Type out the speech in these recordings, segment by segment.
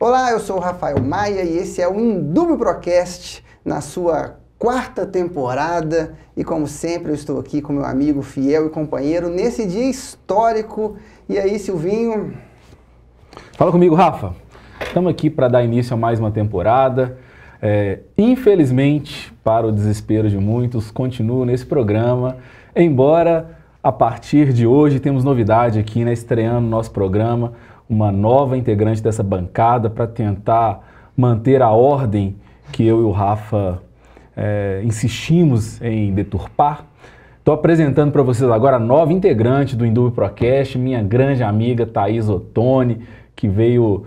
Olá, eu sou o Rafael Maia e esse é o Indúbio Procast na sua 4ª temporada e como sempre eu estou aqui com meu amigo fiel e companheiro nesse dia histórico. E aí, Silvinho? Fala comigo, Rafa. Estamos aqui para dar início a mais uma temporada. Infelizmente, para o desespero de muitos, continuo nesse programa, embora a partir de hoje temos novidade aqui, né? Estreando nosso programa, uma nova integrante dessa bancada para tentar manter a ordem que eu e o Rafa insistimos em deturpar. Estou apresentando para vocês agora a nova integrante do Indúbio Procast, minha grande amiga Thaís Ottoni, que veio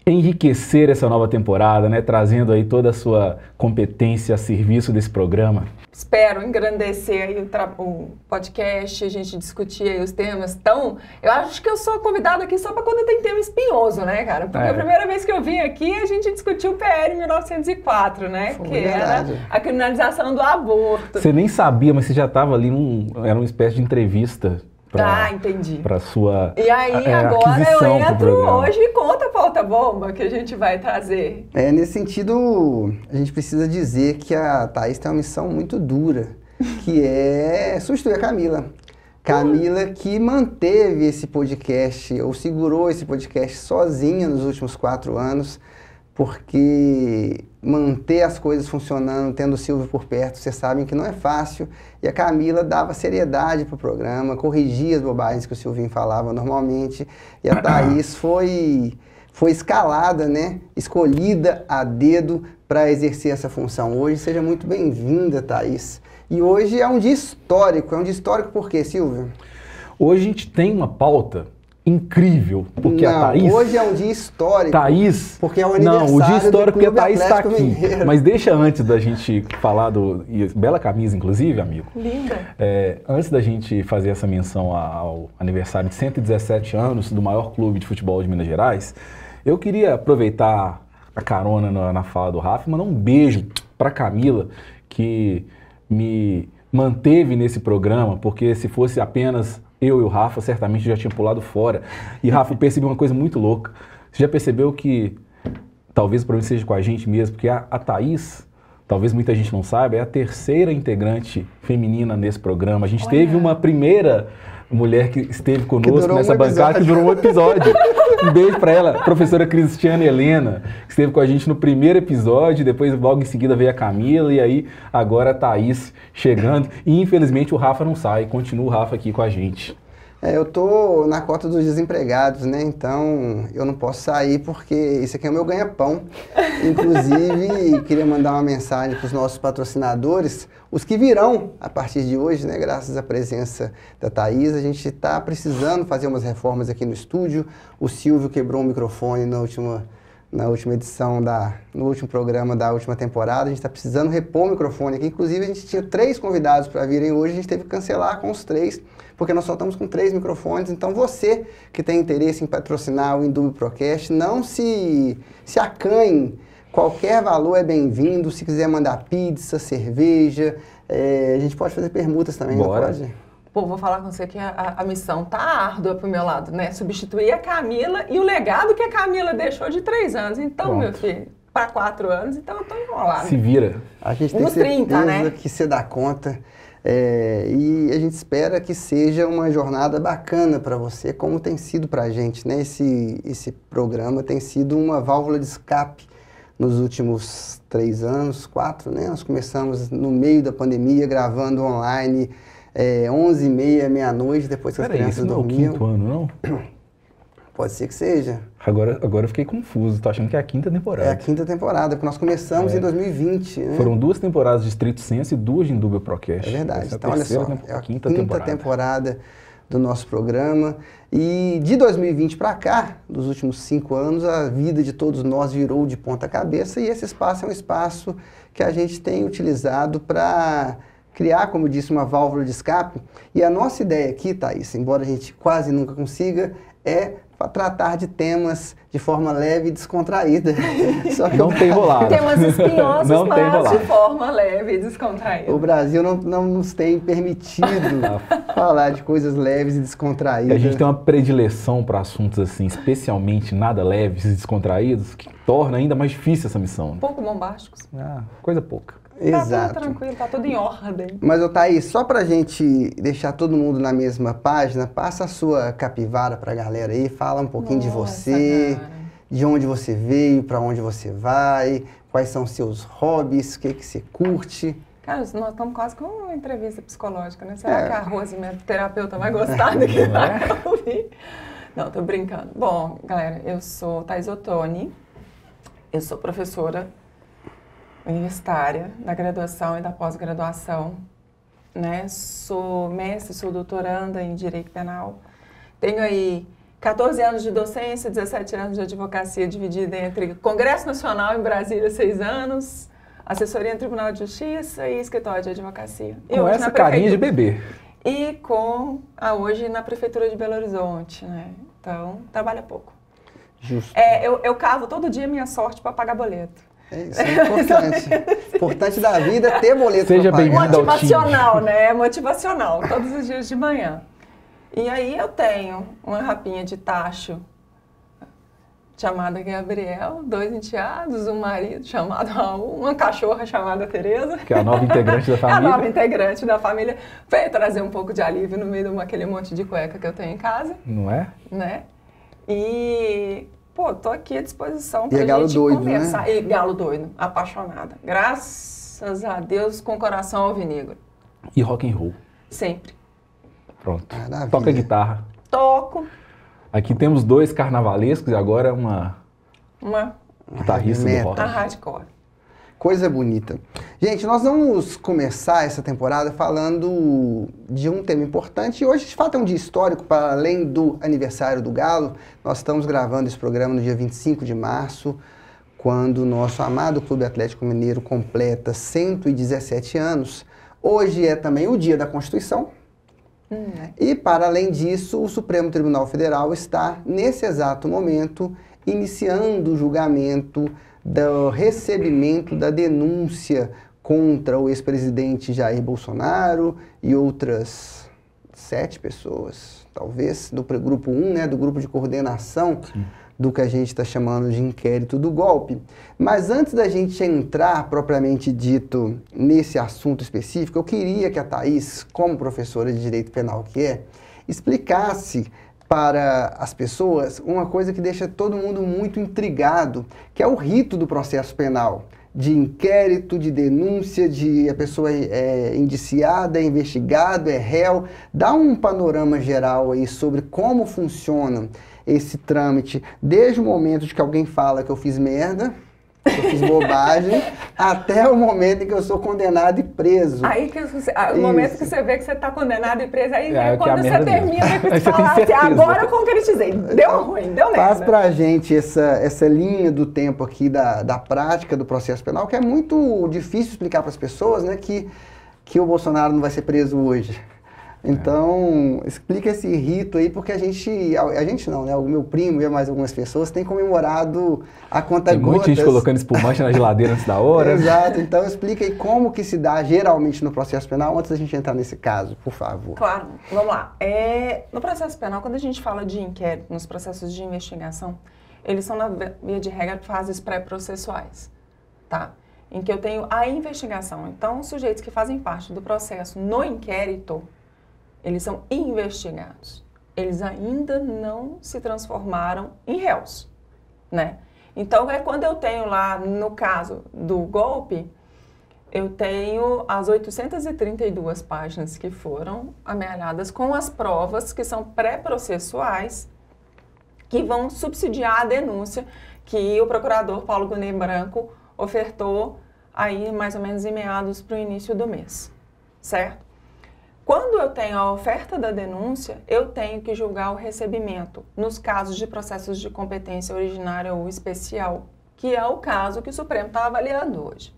enriquecer essa nova temporada, né? Trazendo aí toda a sua competência a serviço desse programa. Espero engrandecer aí o podcast, a gente discutir aí os temas. Então, eu acho que eu sou convidada aqui só para quando tem tema espinhoso, né, cara? Porque a primeira vez que eu vim aqui, a gente discutiu o PL 1904, né? Foi que verdade. era a criminalização do aborto. Você nem sabia, mas você já estava ali, era uma espécie de entrevista. Entendi. Para sua E aí, agora eu entro hoje e conta a pauta bomba que a gente vai trazer. Nesse sentido, a gente precisa dizer que a Thaís tem uma missão muito dura, que é substituir a Camila. Camila que manteve esse podcast, ou segurou esse podcast sozinha nos últimos 4 anos, porque manter as coisas funcionando, tendo o Silvio por perto, vocês sabem que não é fácil. E a Camila dava seriedade para o programa, corrigia as bobagens que o Silvinho falava normalmente. E a Thaís foi escalada, né? Escolhida a dedo para exercer essa função hoje. Seja muito bem-vinda, Thaís. E hoje é um dia histórico. É um dia histórico por quê, Silvio? Hoje a gente tem uma pauta incrível, porque a Thaís... hoje é um dia histórico. Thaís... Porque é o aniversário o dia histórico porque a Thaís está Atlético aqui. Mineiro. Mas deixa antes da gente falar bela camisa, inclusive, amigo. Linda. Antes da gente fazer essa menção ao aniversário de 117 anos do maior clube de futebol de Minas Gerais, eu queria aproveitar a carona na fala do Rafa e mandar um beijo para Camila, que me manteve nesse programa, porque se fosse apenas eu e o Rafa, certamente já tinha pulado fora. E, Rafa, eu percebi uma coisa muito louca. Você já percebeu que talvez o problema seja com a gente mesmo, porque a Thaís, talvez muita gente não saiba, é a 3ª integrante feminina nesse programa. A gente teve uma primeira mulher que esteve conosco nessa bancada, que durou um episódio. Um beijo para ela, professora Cristiana Helena, que esteve com a gente no primeiro episódio, depois logo em seguida veio a Camila, e aí agora a Thaís chegando. E infelizmente o Rafa não sai, continua o Rafa aqui com a gente. Eu tô na cota dos desempregados, né? Então eu não posso sair porque esse aqui é o meu ganha-pão. Inclusive, queria mandar uma mensagem para os nossos patrocinadores, os que virão a partir de hoje, né? Graças à presença da Thaís. A gente está precisando fazer umas reformas aqui no estúdio. O Silvio quebrou um microfone na última edição, no último programa da última temporada. A gente está precisando repor o microfone aqui. Inclusive, a gente tinha 3 convidados para virem hoje, a gente teve que cancelar com os 3, porque nós só estamos com 3 microfones. Então, você que tem interesse em patrocinar o Indúbio Procast, não se acanhe. Qualquer valor é bem-vindo. Se quiser mandar pizza, cerveja, a gente pode fazer permutas também, Bora. não pode? Pô, vou falar com você que a missão tá árdua pro meu lado, né? Substituir a Camila e o legado que a Camila deixou de 3 anos. Então, Pronto. meu filho, para 4 anos, então eu tô enrolado. Se vira. A gente tem Nos certeza 30, né? que você dá conta. E a gente espera que seja uma jornada bacana para você, como tem sido para a gente, né? Esse programa tem sido uma válvula de escape nos últimos 3 anos, 4, né? Nós começamos no meio da pandemia, gravando online, 11h30, meia-noite, depois que as crianças dormiam. Isso não é o 5º ano, não? Pode ser que seja. Agora eu fiquei confuso, tô achando que é a 5ª temporada. É a 5ª temporada, porque nós começamos em 2020, né? Foram 2 temporadas de Estrito Senso e 2 de Indúbio Procast. É verdade. Essa Então, olha só, é a 5ª temporada do nosso programa. E de 2020 para cá, dos últimos 5 anos, a vida de todos nós virou de ponta cabeça, e esse espaço é um espaço que a gente tem utilizado para criar, como eu disse, uma válvula de escape. E a nossa ideia aqui, Thaís, embora a gente quase nunca consiga, é para tratar de temas de forma leve e descontraída. Só que Não tem rolado. Temas espinhosos, Não tem mas rolado. de forma leve e descontraída. o Brasil não nos tem permitido falar de coisas leves e E descontraídas. a gente tem uma predileção para assuntos assim, especialmente nada leves e descontraídos, que torna ainda mais difícil essa missão. Um pouco bombásticos. Coisa pouca. Tá Exato. tudo tranquilo, tá tudo em ordem. Mas, ô Thaís, só pra gente deixar todo mundo na mesma página, passa a sua capivara pra galera aí, fala um pouquinho de Nossa, você, cara. de onde você veio, pra onde você vai, quais são seus hobbies, o que que você curte. Cara, nós estamos quase com uma entrevista psicológica, né? Será É. que a Rose, minha terapeuta, vai gostar do que vai ouvir? Não, tô brincando. Bom, galera, eu sou Thaís Ottoni, eu sou professora universitária da graduação e da pós-graduação, né? Sou mestre, sou doutoranda em Direito Penal. Tenho aí 14 anos de docência, 17 anos de advocacia dividida entre Congresso Nacional em Brasília, 6 anos, assessoria em Tribunal de Justiça e escritório de advocacia. E Com hoje essa na carinha de prefeitura. bebê. E hoje na Prefeitura de Belo Horizonte, né? Então, trabalha pouco. Justo. Eu cavo todo dia minha sorte para pagar boleto. Isso é importante. Importante da vida é ter boleto Seja pra pagar. bem-vindo ao Motivacional, né? Motivacional, todos os dias de manhã. E aí eu tenho uma rapinha de tacho chamada Gabriel, 2 enteados, um marido chamado Raul, uma cachorra chamada Tereza. Que é a nova integrante da É a família. nova integrante da família. Veio trazer um pouco de alívio no meio de aquele monte de cueca que eu tenho em casa, Não é? né? E, pô, tô aqui à disposição E pra é galo gente doido, conversar. né? E galo doido, apaixonada. Graças a Deus, com coração alvinegro. E rock and roll. Sempre. Pronto. Maravilha. Toca guitarra. Toco Aqui temos 2 carnavalescos e agora uma uma guitarrista do Metal. rock. hardcore. Coisa bonita. Gente, nós vamos começar essa temporada falando de um tema importante. E hoje, de fato, é um dia histórico, para além do aniversário do Galo. Nós estamos gravando esse programa no dia 25 de março, quando o nosso amado Clube Atlético Mineiro completa 117 anos. Hoje é também o dia da Constituição. E, para além disso, o Supremo Tribunal Federal está, nesse exato momento, iniciando o julgamento do recebimento da denúncia contra o ex-presidente Jair Bolsonaro e outras 7 pessoas, talvez, do grupo 1, né, do grupo de coordenação do que a gente está chamando de inquérito do golpe. Mas antes da gente entrar, propriamente dito, nesse assunto específico, eu queria que a Thaís, como professora de Direito Penal que é, explicasse para as pessoas uma coisa que deixa todo mundo muito intrigado, que é o rito do processo penal, de inquérito, de denúncia, de a pessoa é indiciada, é investigado, é réu. Dá um panorama geral aí sobre como funciona esse trâmite, desde o momento de que alguém fala que eu fiz merda, que eu fiz bobagem, até o momento em que eu sou condenado e preso. Aí que o momento que você vê que você está condenado e preso, aí é que quando a você merda termina mesmo. de Aí você tem falar assim, certeza. agora eu concretizei. Deu ruim, deu Faz merda. pra gente essa linha do tempo aqui da prática do processo penal, que é muito difícil explicar para as pessoas, né, que o Bolsonaro não vai ser preso hoje. Então, explica esse rito aí, porque a gente não, né, o meu primo e mais algumas pessoas têm comemorado a conta Tem muita gente gotas. colocando espumante na geladeira antes da hora. Exato, então explica aí como que se dá geralmente no processo penal, antes da gente entrar nesse caso, por favor. Claro, vamos lá. No processo penal, quando a gente fala de inquérito, nos processos de investigação, eles são, na via de regra, fases pré-processuais, tá? Em que eu tenho a investigação. Então, os sujeitos que fazem parte do processo no inquérito, eles são investigados. Eles ainda não se transformaram em réus, né? Então, é quando eu tenho lá, no caso do golpe, eu tenho as 832 páginas que foram amealhadas com as provas que são pré-processuais, que vão subsidiar a denúncia que o procurador Paulo Guney Branco ofertou aí mais ou menos em meados para o início do mês, certo? Quando eu tenho a oferta da denúncia, eu tenho que julgar o recebimento nos casos de processos de competência originária ou especial, que é o caso que o Supremo está avaliando hoje,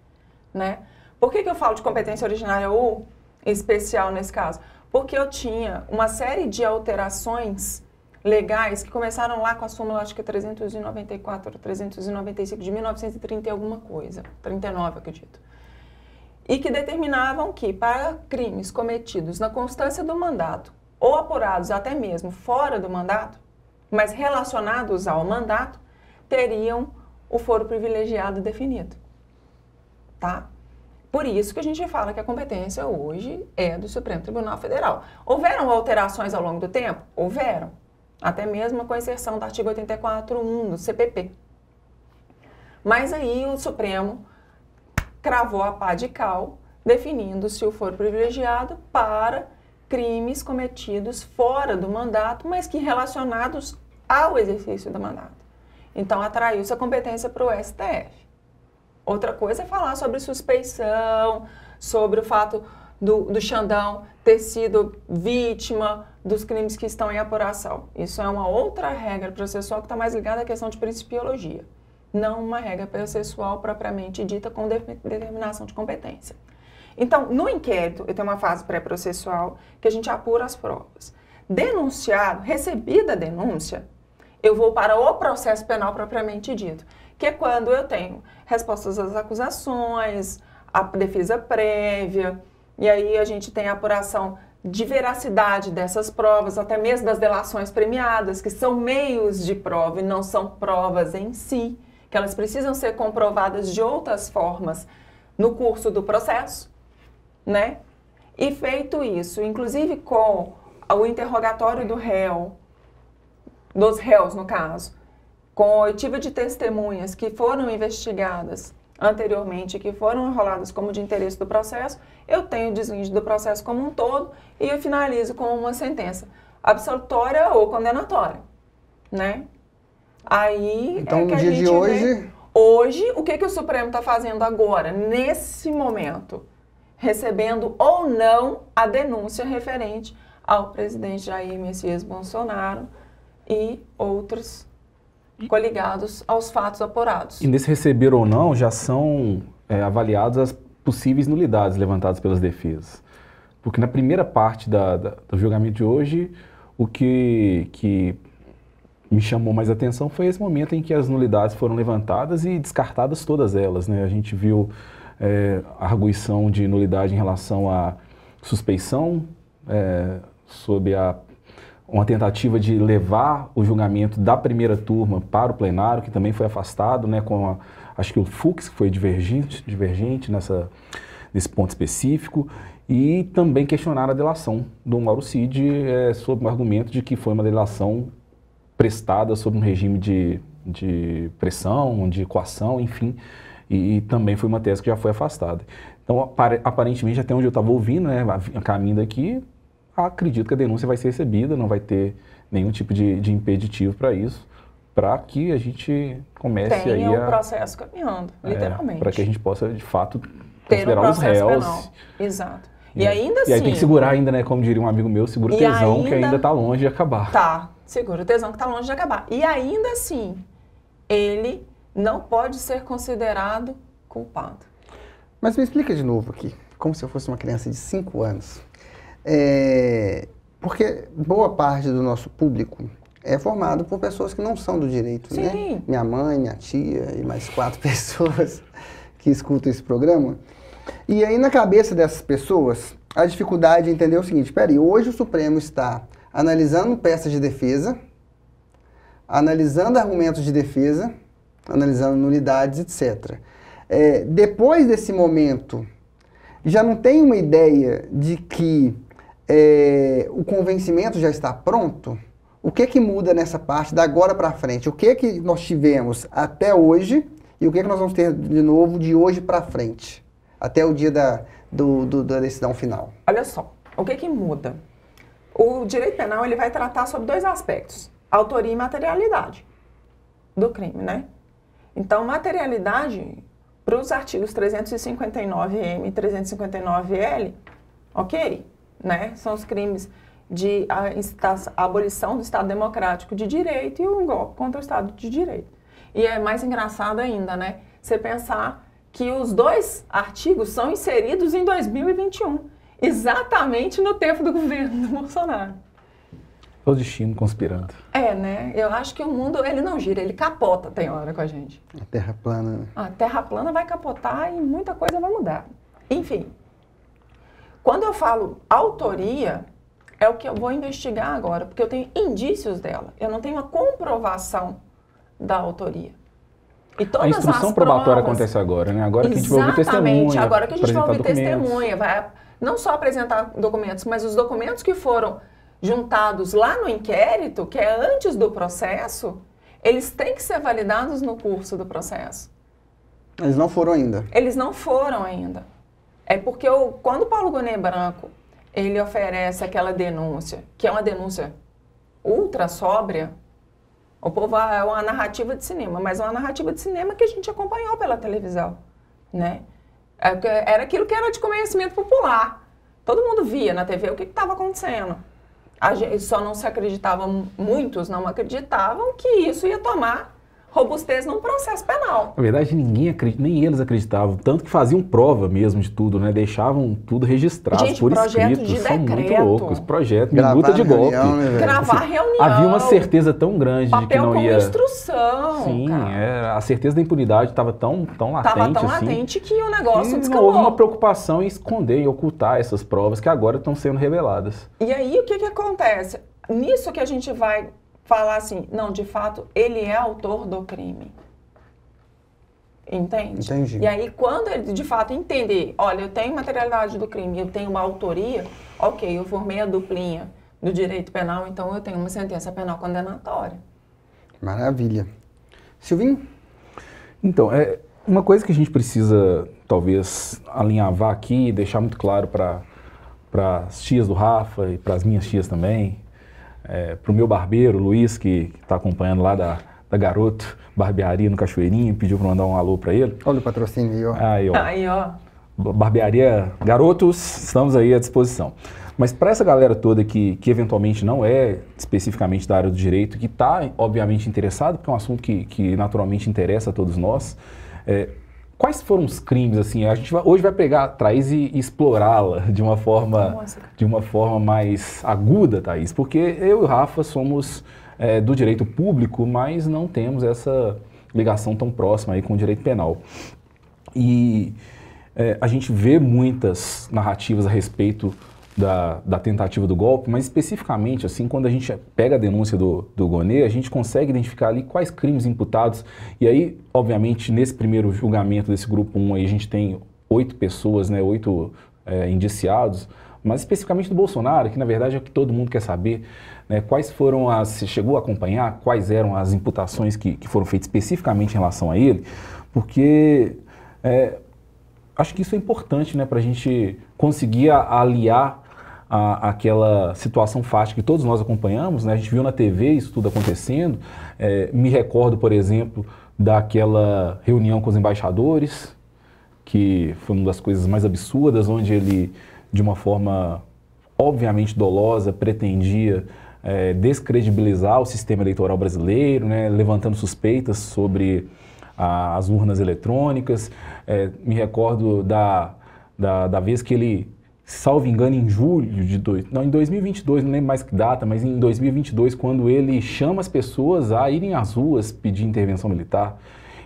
né? Por que eu falo de competência originária ou especial nesse caso? Porque eu tinha uma série de alterações legais que começaram lá com a súmula, acho que 394, 395 de 1930 e alguma coisa, 39, acredito. E que determinavam que para crimes cometidos na constância do mandato ou apurados até mesmo fora do mandato, mas relacionados ao mandato, teriam o foro privilegiado definido, tá? Por isso que a gente fala que a competência hoje é do Supremo Tribunal Federal. Houveram alterações ao longo do tempo? Houveram. Até mesmo com a inserção do artigo 84.1 do CPP. Mas aí o Supremo cravou a pá de cal, definindo-se o foro privilegiado para crimes cometidos fora do mandato, mas que relacionados ao exercício do mandato. Então, atraiu-se a competência para o STF. Outra coisa é falar sobre suspeição, sobre o fato do Xandão ter sido vítima dos crimes que estão em apuração. Isso é uma outra regra processual que está mais ligada à questão de principiologia, não uma regra processual propriamente dita com determinação de competência. Então, no inquérito, eu tenho uma fase pré-processual que a gente apura as provas. Denunciado, recebida a denúncia, eu vou para o processo penal propriamente dito, que é quando eu tenho respostas às acusações, a defesa prévia, e aí a gente tem a apuração de veracidade dessas provas, até mesmo das delações premiadas, que são meios de prova e não são provas em si, que elas precisam ser comprovadas de outras formas no curso do processo, né? E feito isso, inclusive com o interrogatório do réu, dos réus no caso, com a oitiva de testemunhas que foram investigadas anteriormente, que foram enroladas como de interesse do processo, eu tenho o deslinde do processo como um todo e eu finalizo com uma sentença absolutória ou condenatória, né? Aí então, é que no a dia gente de hoje... vê. Hoje, o que o Supremo está fazendo agora, nesse momento? Recebendo ou não a denúncia referente ao presidente Jair Messias Bolsonaro e outros coligados aos fatos apurados. E nesse receber ou não, já são avaliadas as possíveis nulidades levantadas pelas defesas. Porque na primeira parte do julgamento de hoje, o que me chamou mais atenção foi esse momento em que as nulidades foram levantadas e descartadas todas elas, né? A gente viu a arguição de nulidade em relação à suspeição, sob uma tentativa de levar o julgamento da primeira turma para o plenário, que também foi afastado, né, acho que o Fux foi divergente nesse ponto específico, e também questionaram a delação do Mauro Cid sob o argumento de que foi uma delação prestada sob um regime de pressão, de coação, enfim, e também foi uma tese que já foi afastada. Então, aparentemente, até onde eu estava ouvindo, né, a caminho daqui, acredito que a denúncia vai ser recebida, não vai ter nenhum tipo de impeditivo para isso, para que a gente comece tenha aí o processo caminhando, literalmente. Para que a gente possa, de fato, ter considerar os réus. Penal. Exato. E ainda assim... E aí tem que segurar ainda, né, como diria um amigo meu, segura o tesão, que ainda está longe de acabar. Tá, segura o tesão que está longe de acabar. E ainda assim, ele não pode ser considerado culpado. Mas me explica de novo aqui, como se eu fosse uma criança de 5 anos. Porque boa parte do nosso público é formado por pessoas que não são do direito, Sim. né? Minha mãe, minha tia e mais 4 pessoas que escutam esse programa. E aí, na cabeça dessas pessoas, a dificuldade é entender o seguinte: peraí, hoje o Supremo está analisando peças de defesa, analisando argumentos de defesa, analisando nulidades, etc. Depois desse momento, já não tem uma ideia de que o convencimento já está pronto? O que muda nessa parte da agora para frente? O que nós tivemos até hoje e o que nós vamos ter de novo de hoje para frente? Até o dia da decisão final. Olha só, o que muda? O direito penal ele vai tratar sobre 2 aspectos: autoria e materialidade do crime, né? Então, materialidade, para os artigos 359-M e 359-L, ok, né? São os crimes de abolição do Estado Democrático de Direito e um golpe contra o Estado de Direito. E é mais engraçado ainda, né? Você pensar que os 2 artigos são inseridos em 2021, exatamente no tempo do governo do Bolsonaro. É o destino conspirando. É, né? Eu acho que o mundo, ele não gira, ele capota, tem hora com a gente. A Terra plana, né? A Terra plana vai capotar e muita coisa vai mudar. Enfim, quando eu falo autoria, é o que eu vou investigar agora, porque eu tenho indícios dela. Eu não tenho uma comprovação da autoria. E todas A instrução as probatória provas, acontece agora, né? Agora que a gente vai ouvir testemunha. Exatamente, agora que a gente vai ouvir documentos. testemunha, vai não só apresentar documentos, mas os documentos que foram juntados lá no inquérito, que é antes do processo, eles têm que ser validados no curso do processo. Eles não foram ainda. Eles não foram ainda. É porque quando o Paulo Gonet Branco, ele oferece aquela denúncia, que é uma denúncia ultra sóbria, o povo é uma narrativa de cinema, mas é uma narrativa de cinema que a gente acompanhou pela televisão, né? Era aquilo que era de conhecimento popular. Todo mundo via na TV o que estava acontecendo. Só não se acreditavam, muitos não acreditavam que isso ia tomar robustez num processo penal. Na verdade, nem eles acreditavam, tanto que faziam prova mesmo de tudo, né? Deixavam tudo registrado por escrito. De São muito decreto. loucos. Projeto, minuta de golpe. Gravar reunião. Havia uma certeza tão grande de que não ia... instrução. Sim, cara. a certeza da impunidade estava tão latente. Estava tão assim, latente que o negócio não descambou. houve uma preocupação em esconder, em ocultar essas provas que agora estão sendo reveladas. E aí, o que acontece? Nisso que a gente vai falar assim, não, de fato, ele é autor do crime. Entende? Entendi. E aí, quando ele, de fato, entender, olha, eu tenho materialidade do crime, eu tenho uma autoria, ok, eu formei a duplinha do direito penal, então eu tenho uma sentença penal condenatória. Maravilha. Silvinho? Então, uma coisa que a gente precisa, talvez, alinhavar aqui e deixar muito claro para as tias do Rafa e para as minhas tias também, para o meu barbeiro, Luiz, que está acompanhando lá da Garoto Barbearia no Cachoeirinho, pediu para mandar um alô para ele. Olha o patrocínio aí, ó. Aí, ó. Aí, ó. Barbearia Garotos, estamos aí à disposição. Mas para essa galera toda que eventualmente não é especificamente da área do direito, que está, obviamente, interessado, porque é um assunto que naturalmente interessa a todos nós, quais foram os crimes, assim? A gente hoje vai pegar a Thaís e explorá-la de uma forma mais aguda, Thaís, porque eu e o Rafa somos do direito público, mas não temos essa ligação tão próxima aí com o direito penal. E a gente vê muitas narrativas a respeito da tentativa do golpe, mas especificamente, assim, quando a gente pega a denúncia do Gonet, a gente consegue identificar ali quais crimes imputados. E aí, obviamente, nesse primeiro julgamento desse grupo 1, aí a gente tem 8 pessoas, né, 8 indiciados, mas especificamente do Bolsonaro, que na verdade é o que todo mundo quer saber, né, quais foram você chegou a acompanhar, quais eram as imputações que foram feitas especificamente em relação a ele, porque acho que isso é importante, né, para a gente conseguir aliar aquela situação fática que todos nós acompanhamos, né? A gente viu na TV isso tudo acontecendo. Me recordo, por exemplo, daquela reunião com os embaixadores, que foi uma das coisas mais absurdas, onde ele, de uma forma obviamente dolosa, pretendia descredibilizar o sistema eleitoral brasileiro, né? Levantando suspeitas sobre as urnas eletrônicas. Me recordo da vez que ele, salvo engano, em julho em 2022, não lembro mais que data, mas em 2022, quando ele chama as pessoas a irem às ruas pedir intervenção militar.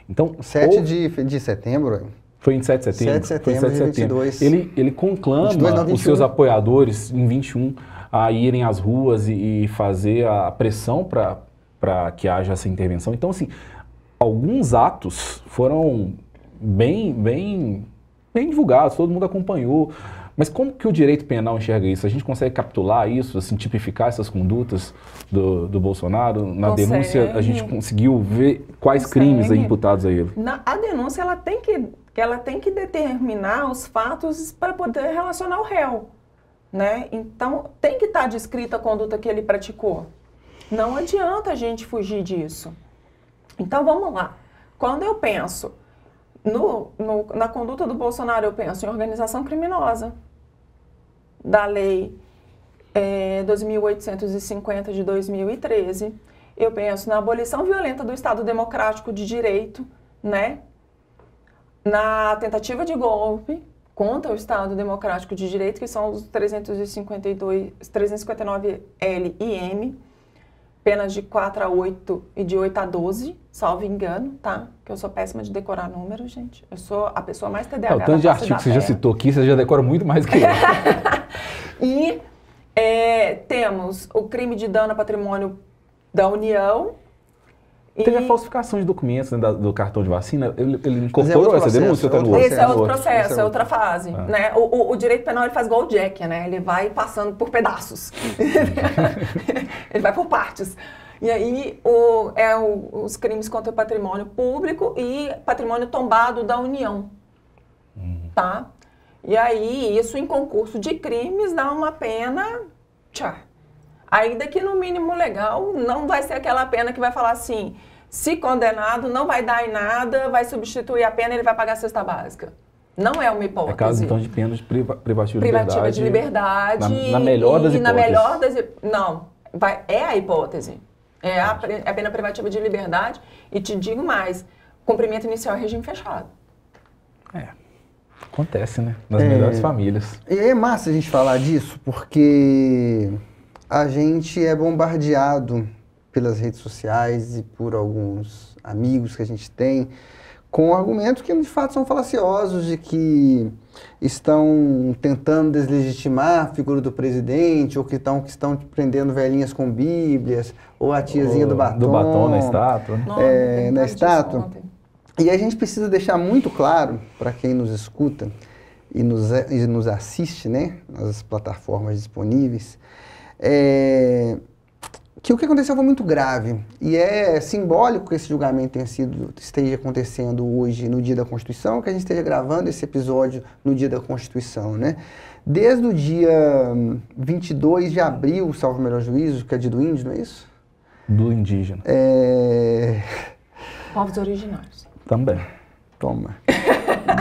Então, 7 de setembro? Foi em 7 de setembro. 7 de setembro de 22. Ele conclama os seus apoiadores, em 21, a irem às ruas e fazer a pressão para que haja essa intervenção. Então, assim, alguns atos foram bem divulgados, todo mundo acompanhou. Mas como que o direito penal enxerga isso? A gente consegue capitular isso, assim, tipificar essas condutas do Bolsonaro? Na denúncia, a gente conseguiu ver quais crimes imputados a ele? A denúncia, ela tem que determinar os fatos para poder relacionar o réu, né? Então, tem que estar descrita a conduta que ele praticou. Não adianta a gente fugir disso. Então, vamos lá. Quando eu penso na conduta do Bolsonaro, eu penso em organização criminosa, da lei 2.850 de 2013. Eu penso na abolição violenta do Estado Democrático de Direito, né? Na tentativa de golpe contra o Estado Democrático de Direito, que são os 359L e M. penas de 4 a 8 e de 8 a 12, salvo engano, tá? Que eu sou péssima de decorar números, gente. Eu sou a pessoa mais TDAH. O tanto de artigo que você já citou aqui, você já decora muito mais que eu. E temos o crime de dano a patrimônio da União. Teve a falsificação de documentos, né, do cartão de vacina. Ele incorporou essa denúncia? Esse é outro processo, é outra fase. Né? O direito penal ele faz igual o Jack, né? Ele vai passando por pedaços. Ele vai por partes. E aí, os crimes contra o patrimônio público e patrimônio tombado da União. Tá? E aí, isso em concurso de crimes dá uma pena... Ainda que no mínimo legal, não vai ser aquela pena que vai falar assim, se condenado, não vai dar em nada, vai substituir a pena e ele vai pagar a cesta básica. Não é uma hipótese. É caso, então, de pena de privativa de liberdade. Na melhor das hipóteses. Na melhor das... Não, é a hipótese. É a pena privativa de liberdade. E te digo mais, cumprimento inicial é regime fechado. Acontece, né? Nas melhores famílias. E é massa a gente falar disso, porque a gente é bombardeado pelas redes sociais e por alguns amigos que a gente tem com argumentos que de fato são falaciosos, de que estão tentando deslegitimar a figura do presidente, ou que estão prendendo velhinhas com bíblias, ou a tiazinha do batom. Do batom na estátua. Na estátua. E a gente precisa deixar muito claro para quem nos escuta e nos assiste, né, nas plataformas disponíveis, que o que aconteceu foi muito grave. E é simbólico que esse julgamento esteja acontecendo hoje, no dia da Constituição, que a gente esteja gravando esse episódio no dia da Constituição, né? Desde o dia 22 de abril, salvo o melhor juízo, que é dia do índio, não é isso? Do indígena. Povos originários. Também. Toma.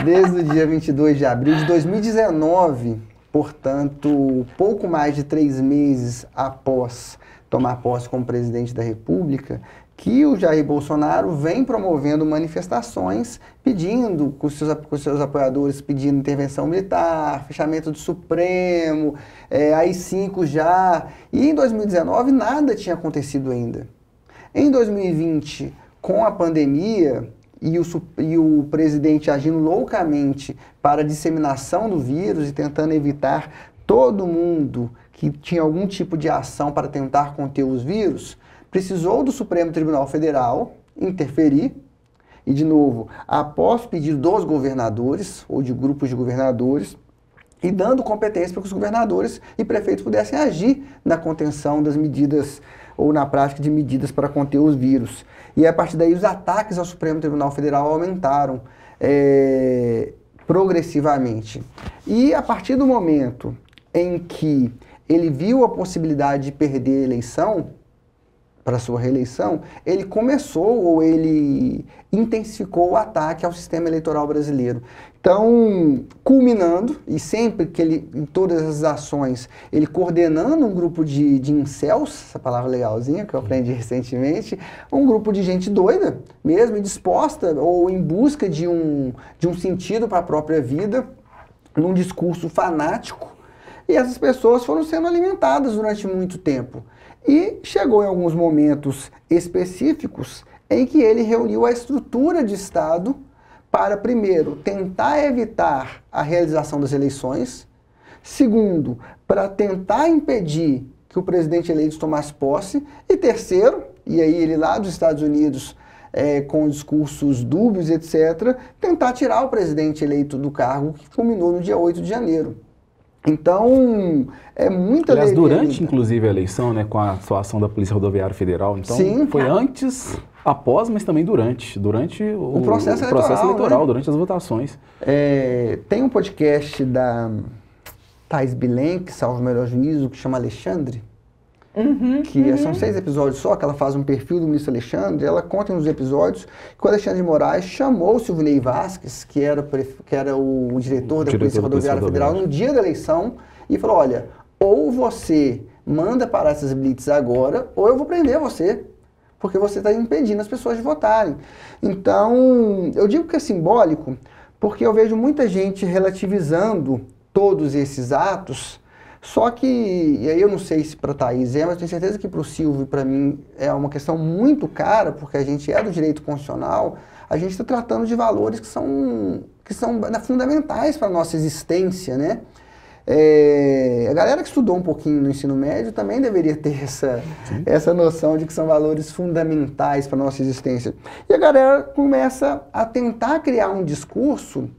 Desde o dia 22 de abril de 2019, portanto, pouco mais de 3 meses após tomar posse como presidente da República, que o Jair Bolsonaro vem promovendo manifestações pedindo, com seus apoiadores, pedindo intervenção militar, fechamento do Supremo, AI-5 já. E em 2019 nada tinha acontecido ainda. Em 2020, com a pandemia e o presidente agindo loucamente para a disseminação do vírus e tentando evitar todo mundo que tinha algum tipo de ação para tentar conter os vírus, precisou do Supremo Tribunal Federal interferir e, de novo, após pedido dos governadores ou de grupos de governadores, e dando competência para que os governadores e prefeitos pudessem agir na contenção das medidas ou na prática de medidas para conter os vírus. E a partir daí os ataques ao Supremo Tribunal Federal aumentaram progressivamente. E a partir do momento em que ele viu a possibilidade de perder a eleição, para sua reeleição, ele começou ou ele intensificou o ataque ao sistema eleitoral brasileiro. Então, culminando, e sempre que ele, em todas as ações, ele coordenando um grupo de incels, essa palavra legalzinha que eu aprendi recentemente, um grupo de gente doida, mesmo, disposta ou em busca de um sentido para a própria vida, num discurso fanático, e essas pessoas foram sendo alimentadas durante muito tempo. E chegou em alguns momentos específicos em que ele reuniu a estrutura de Estado para, primeiro, tentar evitar a realização das eleições, segundo, para tentar impedir que o presidente eleito tomasse posse, e terceiro, e aí ele lá dos Estados Unidos, com discursos dúbios, etc., tentar tirar o presidente eleito do cargo, que culminou no dia 8 de janeiro. Então, é muita... Aliás, durante, inclusive, a eleição, né, com a atuação da Polícia Rodoviária Federal, então, sim, foi antes, após, mas também durante o processo eleitoral, né? Durante as votações. Tem um podcast da Thais Bilenque, salvo o melhor juízo, que chama Alexandre, são 6 episódios só, que ela faz um perfil do ministro Alexandre, ela conta nos episódios que o Alexandre de Moraes chamou o Silvinei Vasquez, que era o diretor da Polícia Rodoviária Federal, no dia da eleição, e falou, olha, ou você manda parar essas blitz agora, ou eu vou prender você, porque você está impedindo as pessoas de votarem. Então, eu digo que é simbólico, porque eu vejo muita gente relativizando todos esses atos, Só que, e aí eu não sei se para a Thaís mas eu tenho certeza que para o Silvio e para mim é uma questão muito cara, porque a gente é do direito constitucional, a gente está tratando de valores que são fundamentais para a nossa existência, né? A galera que estudou um pouquinho no ensino médio também deveria ter essa noção de que são valores fundamentais para a nossa existência. E a galera começa a tentar criar um discurso,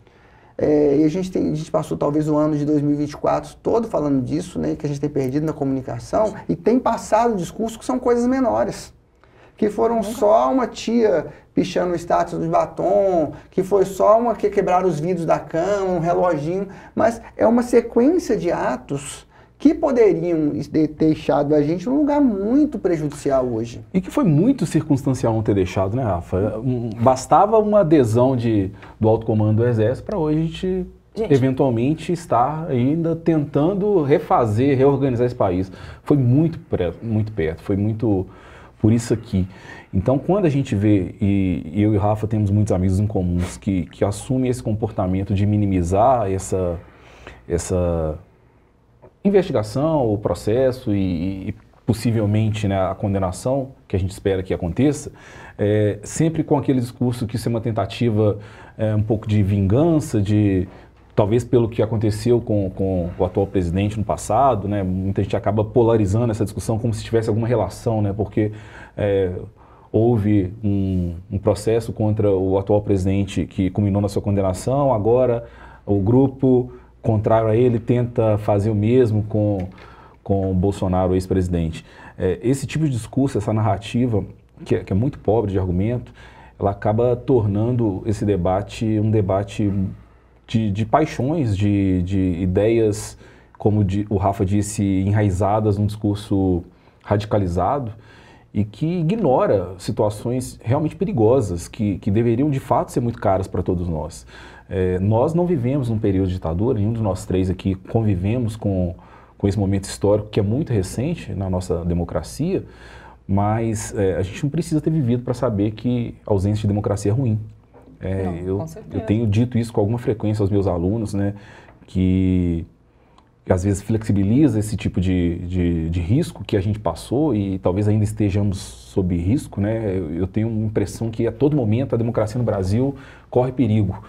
e a gente passou talvez o ano de 2024 todo falando disso, né, que a gente tem perdido na comunicação, e tem passado discursos que são coisas menores, que foram só uma tia pichando o status do batom, que foi só uma que quebraram os vidros da cama, um reloginho, mas é uma sequência de atos que poderiam ter deixado a gente num lugar muito prejudicial hoje. E que foi muito circunstancial não ter deixado, né, Rafa? Bastava uma adesão do alto comando do Exército para hoje a gente eventualmente estar ainda tentando reorganizar esse país. Foi muito perto, foi muito por isso aqui. Então, quando a gente vê, e eu e o Rafa temos muitos amigos em comuns que assumem esse comportamento de minimizar essa investigação, o processo e possivelmente, né, a condenação que a gente espera que aconteça, sempre com aquele discurso que isso é uma tentativa um pouco de vingança, talvez pelo que aconteceu com o atual presidente no passado, né? Muita gente acaba polarizando essa discussão como se tivesse alguma relação, né? Porque houve um processo contra o atual presidente que culminou na sua condenação, agora o grupo contrário a ele tenta fazer o mesmo com o Bolsonaro, o ex-presidente. Esse tipo de discurso, essa narrativa, que é muito pobre de argumento, ela acaba tornando esse debate um debate de paixões, de ideias, como o Rafa disse, enraizadas num discurso radicalizado e que ignora situações realmente perigosas, que deveriam de fato ser muito caras para todos nós. Nós não vivemos num período de ditadura, nenhum de nós três aqui convivemos com esse momento histórico que é muito recente na nossa democracia, mas a gente não precisa ter vivido para saber que a ausência de democracia é ruim. Eu tenho dito isso com alguma frequência aos meus alunos, né, que às vezes flexibiliza esse tipo de risco que a gente passou e talvez ainda estejamos sob risco, né? Eu tenho uma impressão que a todo momento a democracia no Brasil corre perigo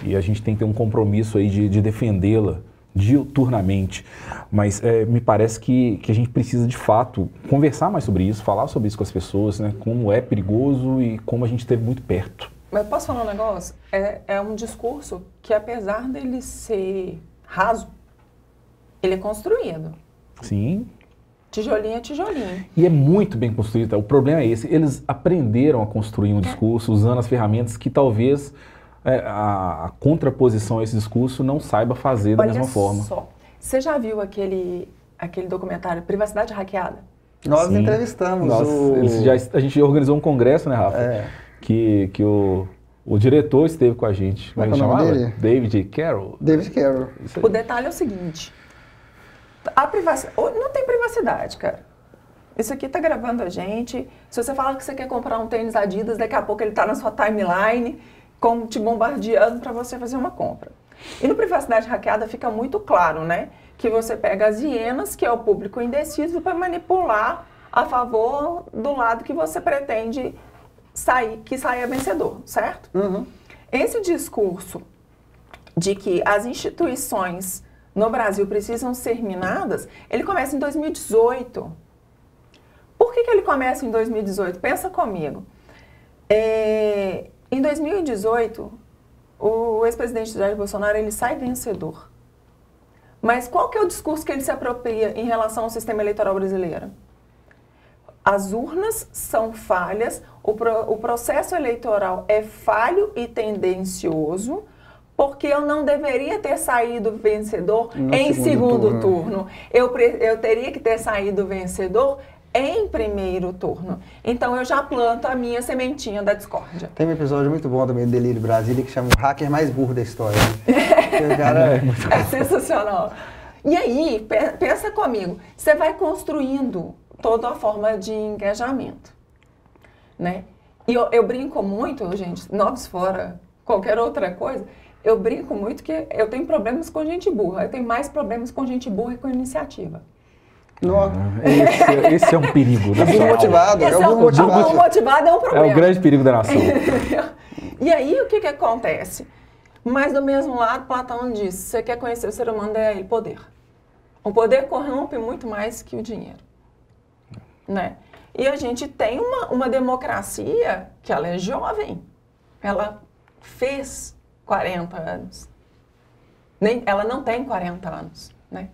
e a gente tem que ter um compromisso aí de defendê-la diuturnamente, mas me parece que a gente precisa de fato conversar mais sobre isso, falar sobre isso com as pessoas, né? Como é perigoso e como a gente esteve muito perto. Mas eu posso falar um negócio? É um discurso que, apesar dele ser raso, ele é construído. Sim. Tijolinho a tijolinho. E é muito bem construído. O problema é esse. Eles aprenderam a construir um discurso usando as ferramentas que talvez a contraposição a esse discurso não saiba fazer da mesma forma. Só. Você já viu aquele documentário Privacidade Hackeada? Nós entrevistamos a gente organizou um congresso, né, Rafa? Que o diretor esteve com a gente. Como é o nome dele? David Carroll. David Carroll. O detalhe é o seguinte. Não tem privacidade, cara. Isso aqui tá gravando a gente. Se você fala que você quer comprar um tênis Adidas, daqui a pouco ele tá na sua timeline, te bombardeando para você fazer uma compra. E no Privacidade Hackeada fica muito claro, né? Que você pega as hienas, que é o público indeciso, para manipular a favor do lado que você pretende que saia vencedor, certo? Uhum. Esse discurso de que as instituições no Brasil precisam ser minadas, ele começa em 2018. Por que ele começa em 2018? Pensa comigo. Em 2018, o ex-presidente Jair Bolsonaro, ele sai vencedor. Mas qual que é o discurso que ele se apropria em relação ao sistema eleitoral brasileiro? As urnas são falhas, o processo eleitoral é falho e tendencioso, porque eu não deveria ter saído vencedor em segundo turno. Eu teria que ter saído vencedor em primeiro turno. Então eu já planto a minha sementinha da discórdia. Tem um episódio muito bom também do Delírio Brasília que chama o hacker mais burro da história. O cara é sensacional. E aí, pensa comigo, você vai construindo toda a forma de engajamento, né? E eu brinco muito, gente, nós fora qualquer outra coisa, Eu brinco muito que eu tenho problemas com gente burra. Eu tenho mais problemas com gente burra e com iniciativa. Esse é um perigo. É burro motivado. É o burro motivado é um problema. É o grande perigo da nação. E aí, o que acontece? Mas do mesmo lado, Platão disse, você quer conhecer o ser humano, é ele poder. O poder corrompe muito mais que o dinheiro. Né? E a gente tem uma democracia que ela é jovem. Ela fez 40 anos. Ela não tem 40 anos. Né?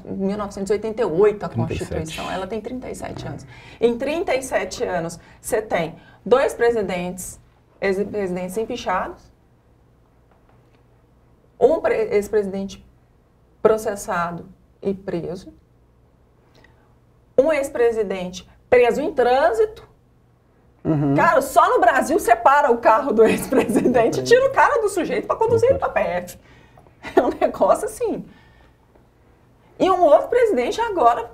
Em 1988 a 37. Constituição, ela tem 37 anos. Em 37 anos, você tem 2 presidentes, ex-presidentes empichados, um ex-presidente processado e preso, um ex-presidente preso em trânsito. Cara, só no Brasil separa o carro do ex-presidente e tira o cara do sujeito para conduzir ele para PF. É um negócio assim. E um outro presidente agora,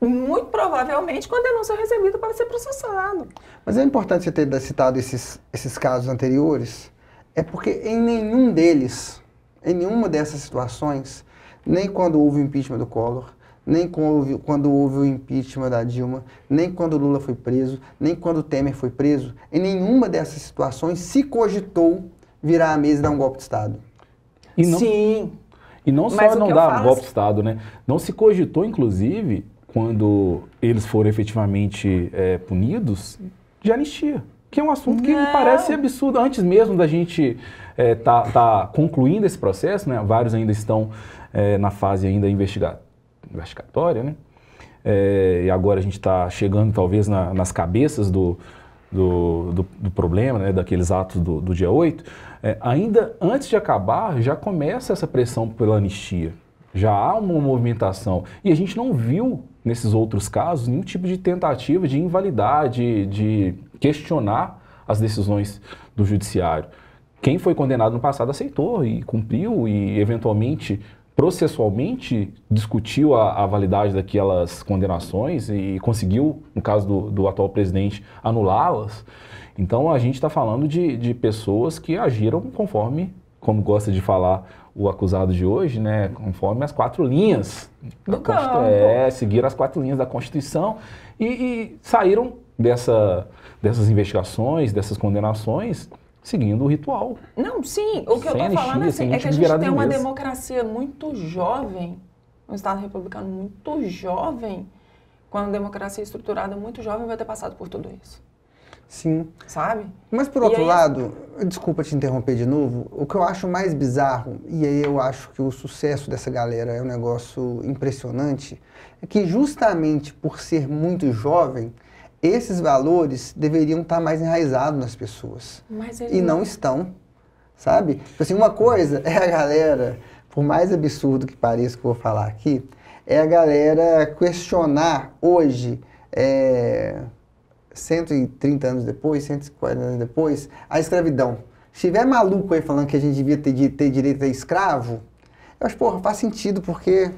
muito provavelmente, com a denúncia recebida para ser processado. Mas é importante você ter citado esses casos anteriores, é porque em nenhum deles, em nenhuma dessas situações, nem quando houve o impeachment do Collor, nem quando houve o impeachment da Dilma, nem quando o Lula foi preso, nem quando o Temer foi preso, em nenhuma dessas situações se cogitou virar a mesa e dar um golpe de Estado. Sim. E não só não dar golpe de Estado, né? Não se cogitou, inclusive, quando eles foram efetivamente punidos, de anistia. Que é um assunto que me parece absurdo. Antes mesmo da gente tá concluindo esse processo, né? Vários ainda estão na fase ainda investigatória, né? E agora a gente está chegando talvez nas cabeças do problema, né? Daqueles atos do dia 8. Ainda antes de acabar, já começa essa pressão pela anistia. Já há uma movimentação. E a gente não viu, nesses outros casos, nenhum tipo de tentativa de invalidar, de questionar as decisões do judiciário. Quem foi condenado no passado aceitou e cumpriu e, eventualmente, processualmente, discutiu a validade daquelas condenações e conseguiu, no caso do atual presidente, anulá-las. Então, a gente está falando de pessoas que agiram conforme, como gosta de falar o acusado de hoje, né, conforme as 4 linhas. Seguiram as 4 linhas da Constituição e saíram dessas investigações, dessas condenações, seguindo o ritual. Não, sim. O que eu estou falando assim, é que a gente tem uma democracia muito jovem, um Estado republicano muito jovem, com uma democracia estruturada muito jovem, vai ter passado por tudo isso. Sim. Sabe? Mas por outro lado, desculpa te interromper de novo, o que eu acho mais bizarro, e aí eu acho que o sucesso dessa galera é um negócio impressionante, é que justamente por ser muito jovem, esses valores deveriam estar mais enraizados nas pessoas. E não estão, sabe? Assim, uma coisa é a galera, por mais absurdo que pareça que eu vou falar aqui, é a galera questionar hoje, 130 anos depois, 140 anos depois, a escravidão. Se tiver maluco aí falando que a gente devia ter direito a escravo, eu acho, porra, faz sentido, porque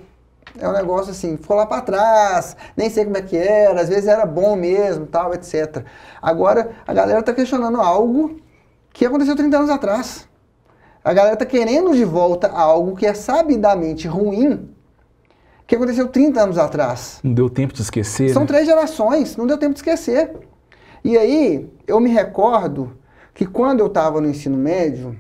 é um negócio assim, ficou lá para trás, nem sei como é que era, às vezes era bom mesmo, tal, etc. Agora, a galera tá questionando algo que aconteceu 30 anos atrás. A galera tá querendo de volta algo que é sabidamente ruim, que aconteceu 30 anos atrás. Não deu tempo de esquecer. São 3 gerações, não deu tempo de esquecer. E aí, eu me recordo que quando eu estava no ensino médio,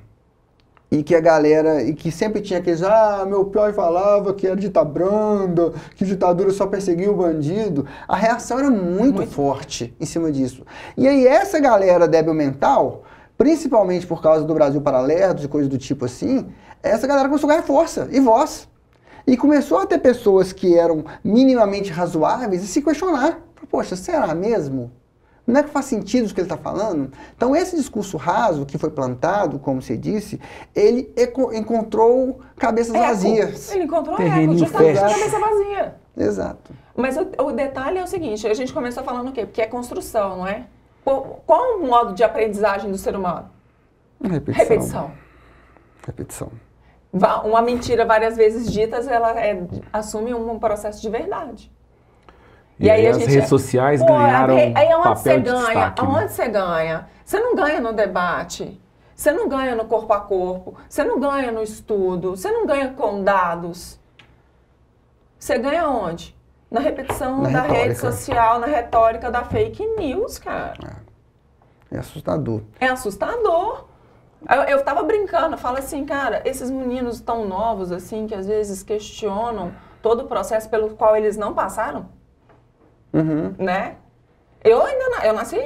e que a galera, e que sempre tinha aqueles, meu pai falava que era ditadura branda, que ditadura só perseguia o bandido, a reação era muito forte em cima disso. E aí essa galera débil mental, principalmente por causa do Brasil Paralelo, e coisas do tipo assim, essa galera começou a ganhar força e voz. E começou a ter pessoas que eram minimamente razoáveis e se questionar. Poxa, será mesmo? Não é que faz sentido o que ele está falando? Então, esse discurso raso que foi plantado, como você disse, ele encontrou cabeças vazias. Ele encontrou eco, justamente cabeça vazia. Exato. Mas o detalhe é o seguinte, a gente começou falando o quê? Porque é construção, não é? Qual é o modo de aprendizagem do ser humano? Repetição. Uma mentira várias vezes ditas, ela assume um processo de verdade. E aí as redes sociais ganharam aí papel de destaque. Aonde você ganha? Você não ganha no debate. Você não ganha no corpo a corpo, você não ganha no estudo, você não ganha com dados. Você ganha onde? Na repetição da rede social, na retórica da fake news, cara. É assustador. É assustador. Eu tava brincando, eu falo assim, cara, esses meninos tão novos, assim, que às vezes questionam todo o processo pelo qual eles não passaram, né? Eu nasci,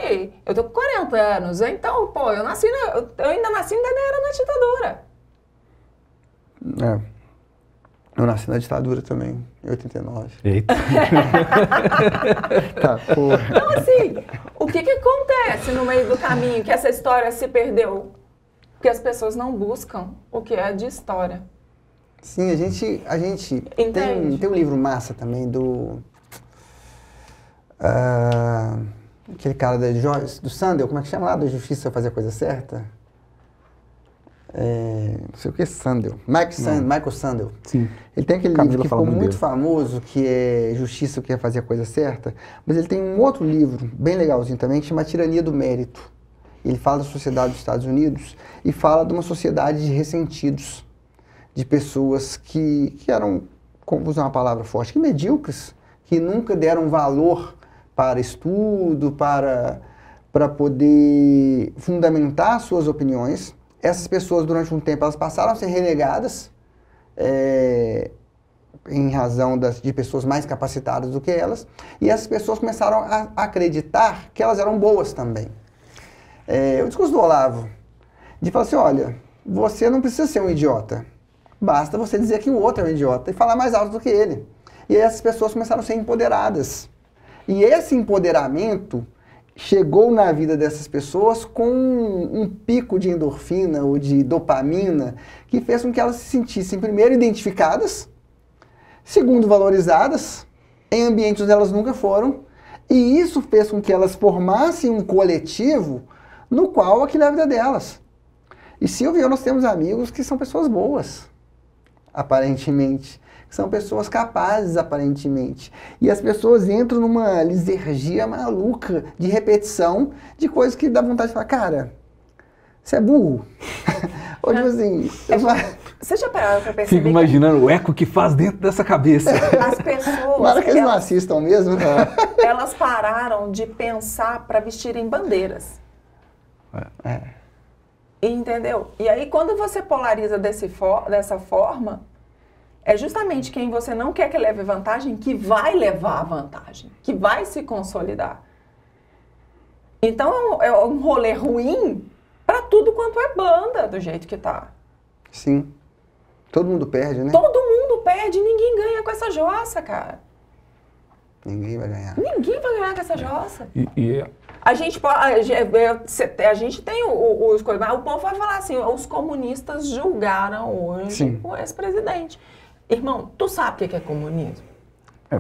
eu tô com 40 anos, então, pô, eu ainda nasci ainda era na ditadura. Eu nasci na ditadura também, em 89. Eita. Tá, porra. Então, assim, o que acontece no meio do caminho que essa história se perdeu? Porque as pessoas não buscam o que é de história. Sim, a gente tem um livro massa também do... aquele cara do Sandel, como é que chama lá? Da Justiça Fazer a Coisa Certa? Não sei o que é Sandel. Michael Sandel. Sim. Ele tem aquele livro que ficou muito famoso, que é Justiça, o que é Fazer a Coisa Certa. Mas ele tem um outro livro, bem legalzinho também, que chama Tirania do Mérito. Ele fala da sociedade dos Estados Unidos e fala de uma sociedade de ressentidos, de pessoas que eram, como usar uma palavra forte, que medíocres, que nunca deram valor para estudo, para poder fundamentar suas opiniões. Essas pessoas, durante um tempo, elas passaram a ser renegadas em razão de pessoas mais capacitadas do que elas, e essas pessoas começaram a acreditar que elas eram boas também. O discurso do Olavo, de falar assim, olha, você não precisa ser um idiota, basta você dizer que o outro é um idiota e falar mais alto do que ele. E aí essas pessoas começaram a ser empoderadas. E esse empoderamento chegou na vida dessas pessoas com um pico de endorfina ou de dopamina que fez com que elas se sentissem, primeiro, identificadas, segundo, valorizadas, em ambientes onde elas nunca foram, e isso fez com que elas formassem um coletivo no qual aquilo é a vida delas. E Silvio, nós temos amigos que são pessoas boas, aparentemente, que são pessoas capazes, aparentemente. E as pessoas entram numa lisergia maluca de repetição de coisas que dá vontade de falar, cara, você é burro. Ou tipo assim... Você já parou pra perceber? Fico imaginando o eco que faz dentro dessa cabeça. As pessoas... Claro que eles não assistam mesmo. Elas pararam de pensar para vestirem bandeiras. Entendeu? E aí, quando você polariza dessa forma, é justamente quem você não quer que leve vantagem que vai levar a vantagem, que vai se consolidar. Então, é um rolê ruim para tudo quanto é banda, do jeito que tá. Sim. Todo mundo perde, né? Todo mundo perde, ninguém ganha com essa jossa, cara. Ninguém vai ganhar. Ninguém vai ganhar com essa jossa. A gente tem os coisas, mas o povo vai falar assim, os comunistas julgaram hoje o ex-presidente. Irmão, tu sabe o que é comunismo?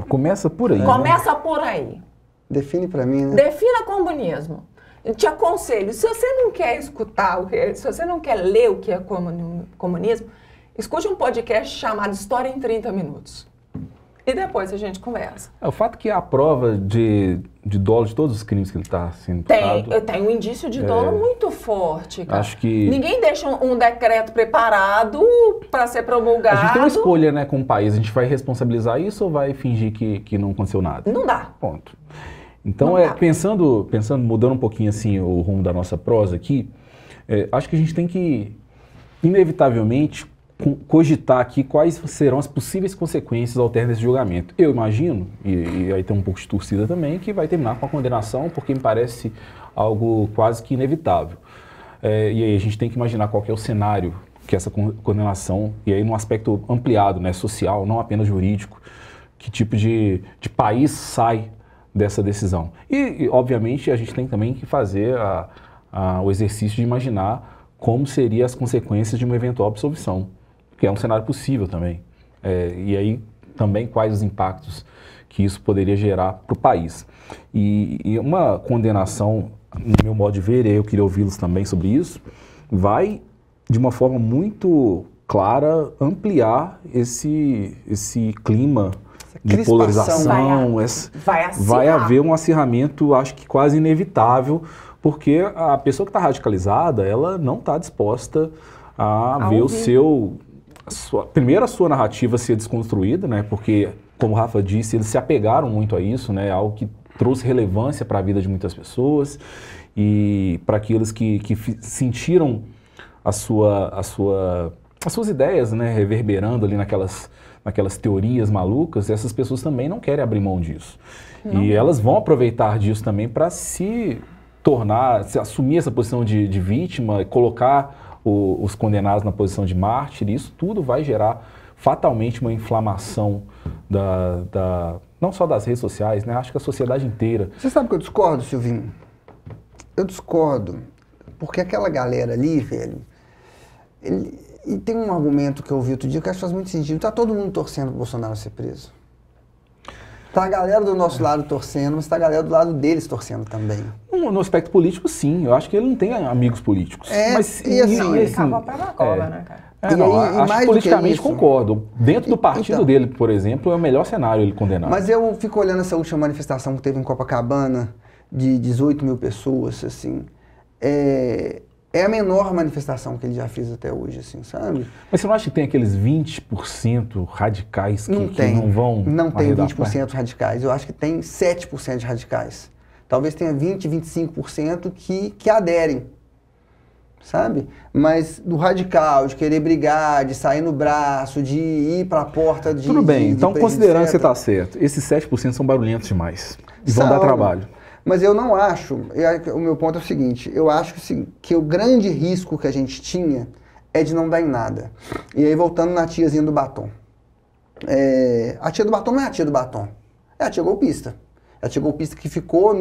Começa por aí. Começa por aí. Define pra mim, né? Defina comunismo. Eu te aconselho, se você não quer escutar, se você não quer ler o que é comunismo, escute um podcast chamado História em 30 Minutos. E depois a gente conversa. O fato que há prova de dolo de todos os crimes que ele está sendo imputado... Tem um indício de dolo muito forte, cara. Acho que... Ninguém deixa um decreto preparado para ser promulgado. A gente tem uma escolha, né, como país. A gente vai responsabilizar isso ou vai fingir que não aconteceu nada? Não dá. Ponto. Então, pensando, mudando um pouquinho assim o rumo da nossa prosa aqui, acho que a gente tem que, inevitavelmente, cogitar aqui quais serão as possíveis consequências ao término desse julgamento. Eu imagino, e aí tem um pouco de torcida também, que vai terminar com a condenação, porque me parece algo quase que inevitável. E aí a gente tem que imaginar qual que é o cenário que essa condenação, e aí num aspecto ampliado, né, social, não apenas jurídico, que tipo de país sai dessa decisão. E obviamente, a gente tem também que fazer o exercício de imaginar como seriam as consequências de uma eventual absolvição, que é um cenário possível também. E aí também quais os impactos que isso poderia gerar para o país. E uma condenação, no meu modo de ver, e eu queria ouvi-los também sobre isso, vai de uma forma muito clara ampliar esse clima de polarização. Vai haver um acirramento, acho que quase inevitável, porque a pessoa que está radicalizada, ela não está disposta a ver primeiro a sua narrativa ser desconstruída, né? Porque, como o Rafa disse, eles se apegaram muito a isso, né? Algo que trouxe relevância para a vida de muitas pessoas e para aqueles que sentiram as suas ideias, né? Reverberando ali naquelas teorias malucas, essas pessoas também não querem abrir mão disso. E elas vão aproveitar disso também para se assumir essa posição de vítima, colocar os condenados na posição de mártir, e isso tudo vai gerar fatalmente uma inflamação não só das redes sociais, né? Acho que a sociedade inteira. Você sabe que eu discordo, Silvinho? Eu discordo, porque aquela galera ali, velho, e tem um argumento que eu ouvi outro dia que eu acho que faz muito sentido. Tá todo mundo torcendo pro Bolsonaro ser preso. Tá a galera do nosso lado torcendo, mas tá a galera do lado deles torcendo também. No aspecto político, sim. Eu acho que ele não tem amigos políticos. Mas, e assim... Ele cava pra cola, né, cara? Acho que politicamente concordo. Dentro do partido dele, por exemplo, é o melhor cenário ele condenar. Mas eu fico olhando essa última manifestação que teve em Copacabana, de 18 mil pessoas, assim... É a menor manifestação que ele já fez até hoje, assim, sabe? Mas você não acha que tem aqueles 20% radicais que não vão... Não tem 20% radicais. Eu acho que tem 7% de radicais. Talvez tenha 20%, 25% que aderem, sabe? Mas do radical, de querer brigar, de sair no braço, de ir para a porta de... Tudo bem, então considerando que você está certo, esses 7% são barulhentos demais e vão dar trabalho. Mas eu não acho, o meu ponto é o seguinte, eu acho que o grande risco que a gente tinha é de não dar em nada. E aí voltando na tiazinha do batom. A tia do batom não é a tia do batom, é a tia golpista. É a tia golpista que ficou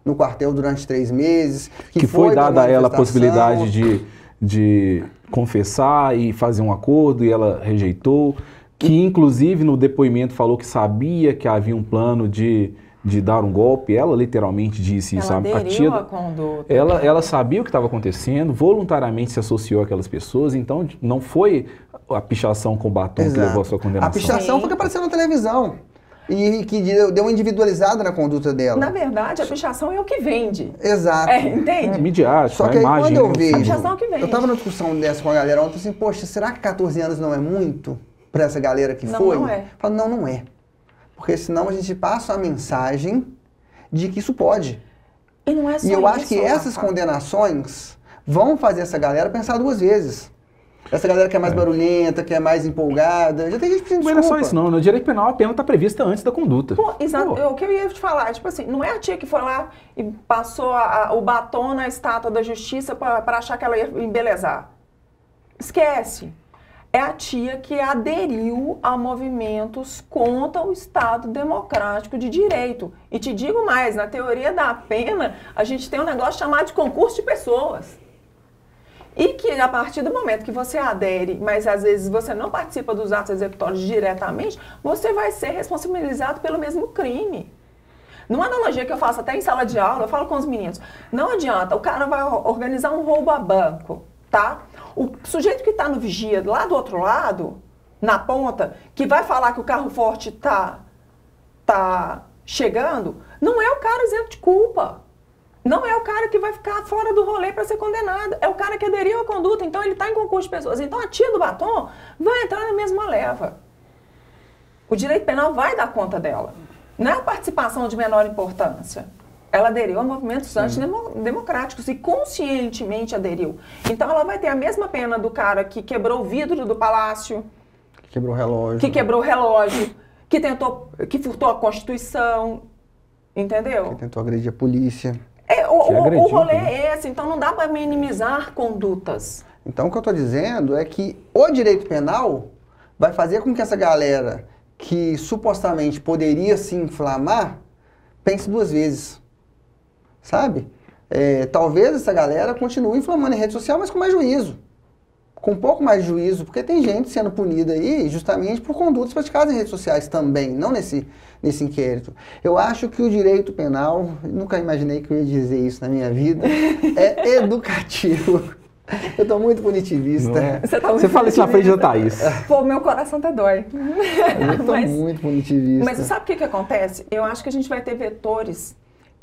no quartel durante 3 meses. Que foi dada a ela a possibilidade de confessar e fazer um acordo e ela rejeitou. Que inclusive no depoimento falou que sabia que havia um plano de dar um golpe, ela literalmente disse isso. Ela aderiu à conduta. Ela sabia o que estava acontecendo, voluntariamente se associou àquelas pessoas, então não foi a pichação com batom que levou a sua condenação. A pichação foi que apareceu na televisão e que deu uma individualizada na conduta dela. Na verdade, a pichação é o que vende. Exato. Entende? Midiático, Só que a imagem. Quando eu vejo, a pichação é o que vende. Eu estava numa discussão dessa com a galera ontem, assim, poxa, será que 14 anos não é muito para essa galera que foi? Não é. Eu falo, não é. Porque senão a gente passa a mensagem de que isso pode. E não é só isso. E eu acho que Rafa, essas condenações vão fazer essa galera pensar 2 vezes. Essa galera que é mais barulhenta, que é mais empolgada, já tem gente pedindo desculpa. Não é só isso não, no direito penal a pena está prevista antes da conduta. Exato, o que eu ia te falar, tipo assim, não é a tia que foi lá e passou o batom na estátua da justiça para achar que ela ia embelezar. Esquece. É a tia que aderiu a movimentos contra o Estado Democrático de Direito. E te digo mais, na teoria da pena, a gente tem um negócio chamado de concurso de pessoas. E que a partir do momento que você adere, mas às vezes você não participa dos atos executórios diretamente, você vai ser responsabilizado pelo mesmo crime. Numa analogia que eu faço até em sala de aula, eu falo com os meninos, não adianta, o cara vai organizar um roubo a banco, tá? O sujeito que está no vigia, lá do outro lado, na ponta, que vai falar que o carro forte tá chegando, não é o cara isento de culpa. Não é o cara que vai ficar fora do rolê para ser condenado. É o cara que aderiu à conduta, então ele está em concurso de pessoas. Então a tia do batom vai entrar na mesma leva. O direito penal vai dar conta dela. Não é a participação de menor importância. Ela aderiu a movimentos antidemocráticos e conscientemente aderiu. Então ela vai ter a mesma pena do cara que quebrou o vidro do palácio. Que quebrou o relógio. Que quebrou o relógio. Que furtou a Constituição. Entendeu? Que tentou agredir a polícia. O rolê é esse, então não dá para minimizar condutas. Então o que eu estou dizendo é que o direito penal vai fazer com que essa galera que supostamente poderia se inflamar pense 2 vezes. Sabe? Talvez essa galera continue inflamando em rede social, mas com mais juízo. Com um pouco mais de juízo, porque tem gente sendo punida aí justamente por condutas praticadas em redes sociais também, não nesse inquérito. Eu acho que o direito penal, nunca imaginei que eu ia dizer isso na minha vida, é educativo. Eu estou muito punitivista. Você fala isso na frente da Thaís. Pô, meu coração até dói. Eu estou muito punitivista. Mas sabe o que acontece? Eu acho que a gente vai ter vetores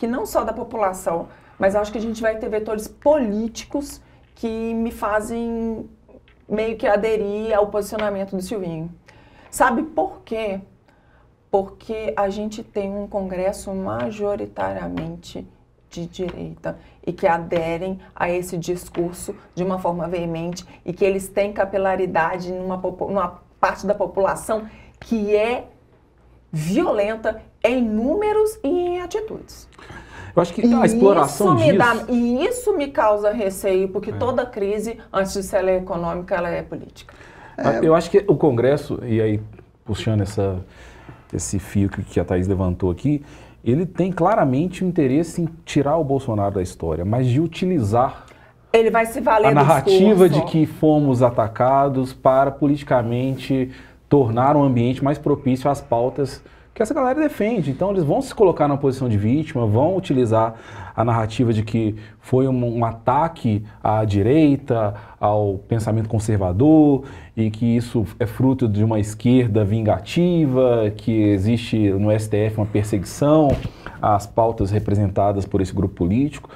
que não só da população, mas acho que a gente vai ter vetores políticos que me fazem meio que aderir ao posicionamento do Silvinho. Sabe por quê? Porque a gente tem um Congresso majoritariamente de direita e que aderem a esse discurso de uma forma veemente e que eles têm capilaridade numa parte da população que é violenta em números e em atitudes. Eu acho que a exploração disso... E isso me causa receio, porque toda crise, antes de ser ela econômica, ela é política. Eu acho que o Congresso, e aí puxando esse fio que a Thaís levantou aqui, ele tem claramente o interesse em tirar o Bolsonaro da história, mas de utilizar ele vai se valer a narrativa de que fomos atacados para politicamente tornar um ambiente mais propício às pautas que essa galera defende. Então eles vão se colocar na posição de vítima, vão utilizar a narrativa de que foi um ataque à direita, ao pensamento conservador, e que isso é fruto de uma esquerda vingativa, que existe no STF uma perseguição às pautas representadas por esse grupo político,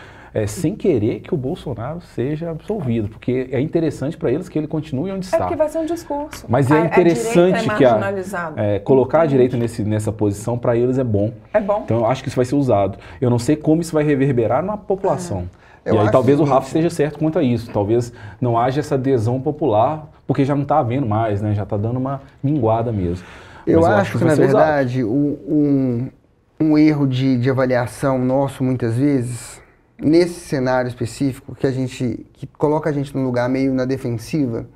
sem querer que o Bolsonaro seja absolvido, porque é interessante para eles que ele continue onde está. É porque vai ser um discurso. Mas é interessante que colocar a direita Entendi. nessa posição para eles é bom. É bom. Então eu acho que isso vai ser usado. Eu não sei como isso vai reverberar na população. E Eu aí acho talvez o que- Rafa esteja certo quanto a isso. Talvez não haja essa adesão popular, porque já não está havendo mais, né? Já está dando uma minguada mesmo. Eu Mas acho que, vai na ser usado. verdade, um erro de avaliação nosso, muitas vezes, nesse cenário específico, que coloca a gente num lugar meio na defensiva,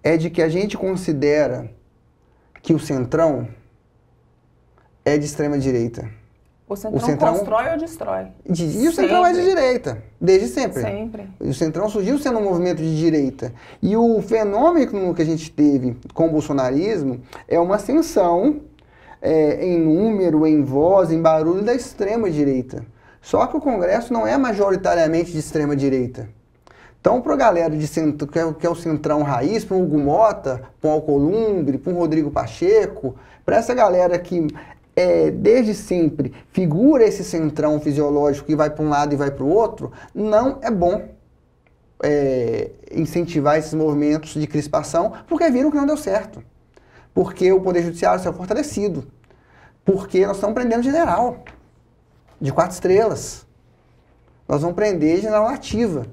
é de que a gente considera que o Centrão é de extrema direita. O Centrão, Centrão- constrói ou destrói? E o Centrão é de direita, desde sempre. Sempre. O Centrão surgiu sendo um movimento de direita. E o fenômeno que a gente teve com o bolsonarismo é uma ascensão em número, em voz, em barulho da extrema direita. Só que o Congresso não é majoritariamente de extrema direita. Então, para a galera de centro, que é o Centrão raiz, para o Hugo Mota, para o Alcolumbre, para o Rodrigo Pacheco, para essa galera que desde sempre figura esse centrão fisiológico que vai para um lado e vai para o outro, não é bom incentivar esses movimentos de crispação, porque viram que não deu certo. Porque o Poder Judiciário será fortalecido. Porque nós estamos prendendo general de 4 estrelas. Nós vamos prender general ativa.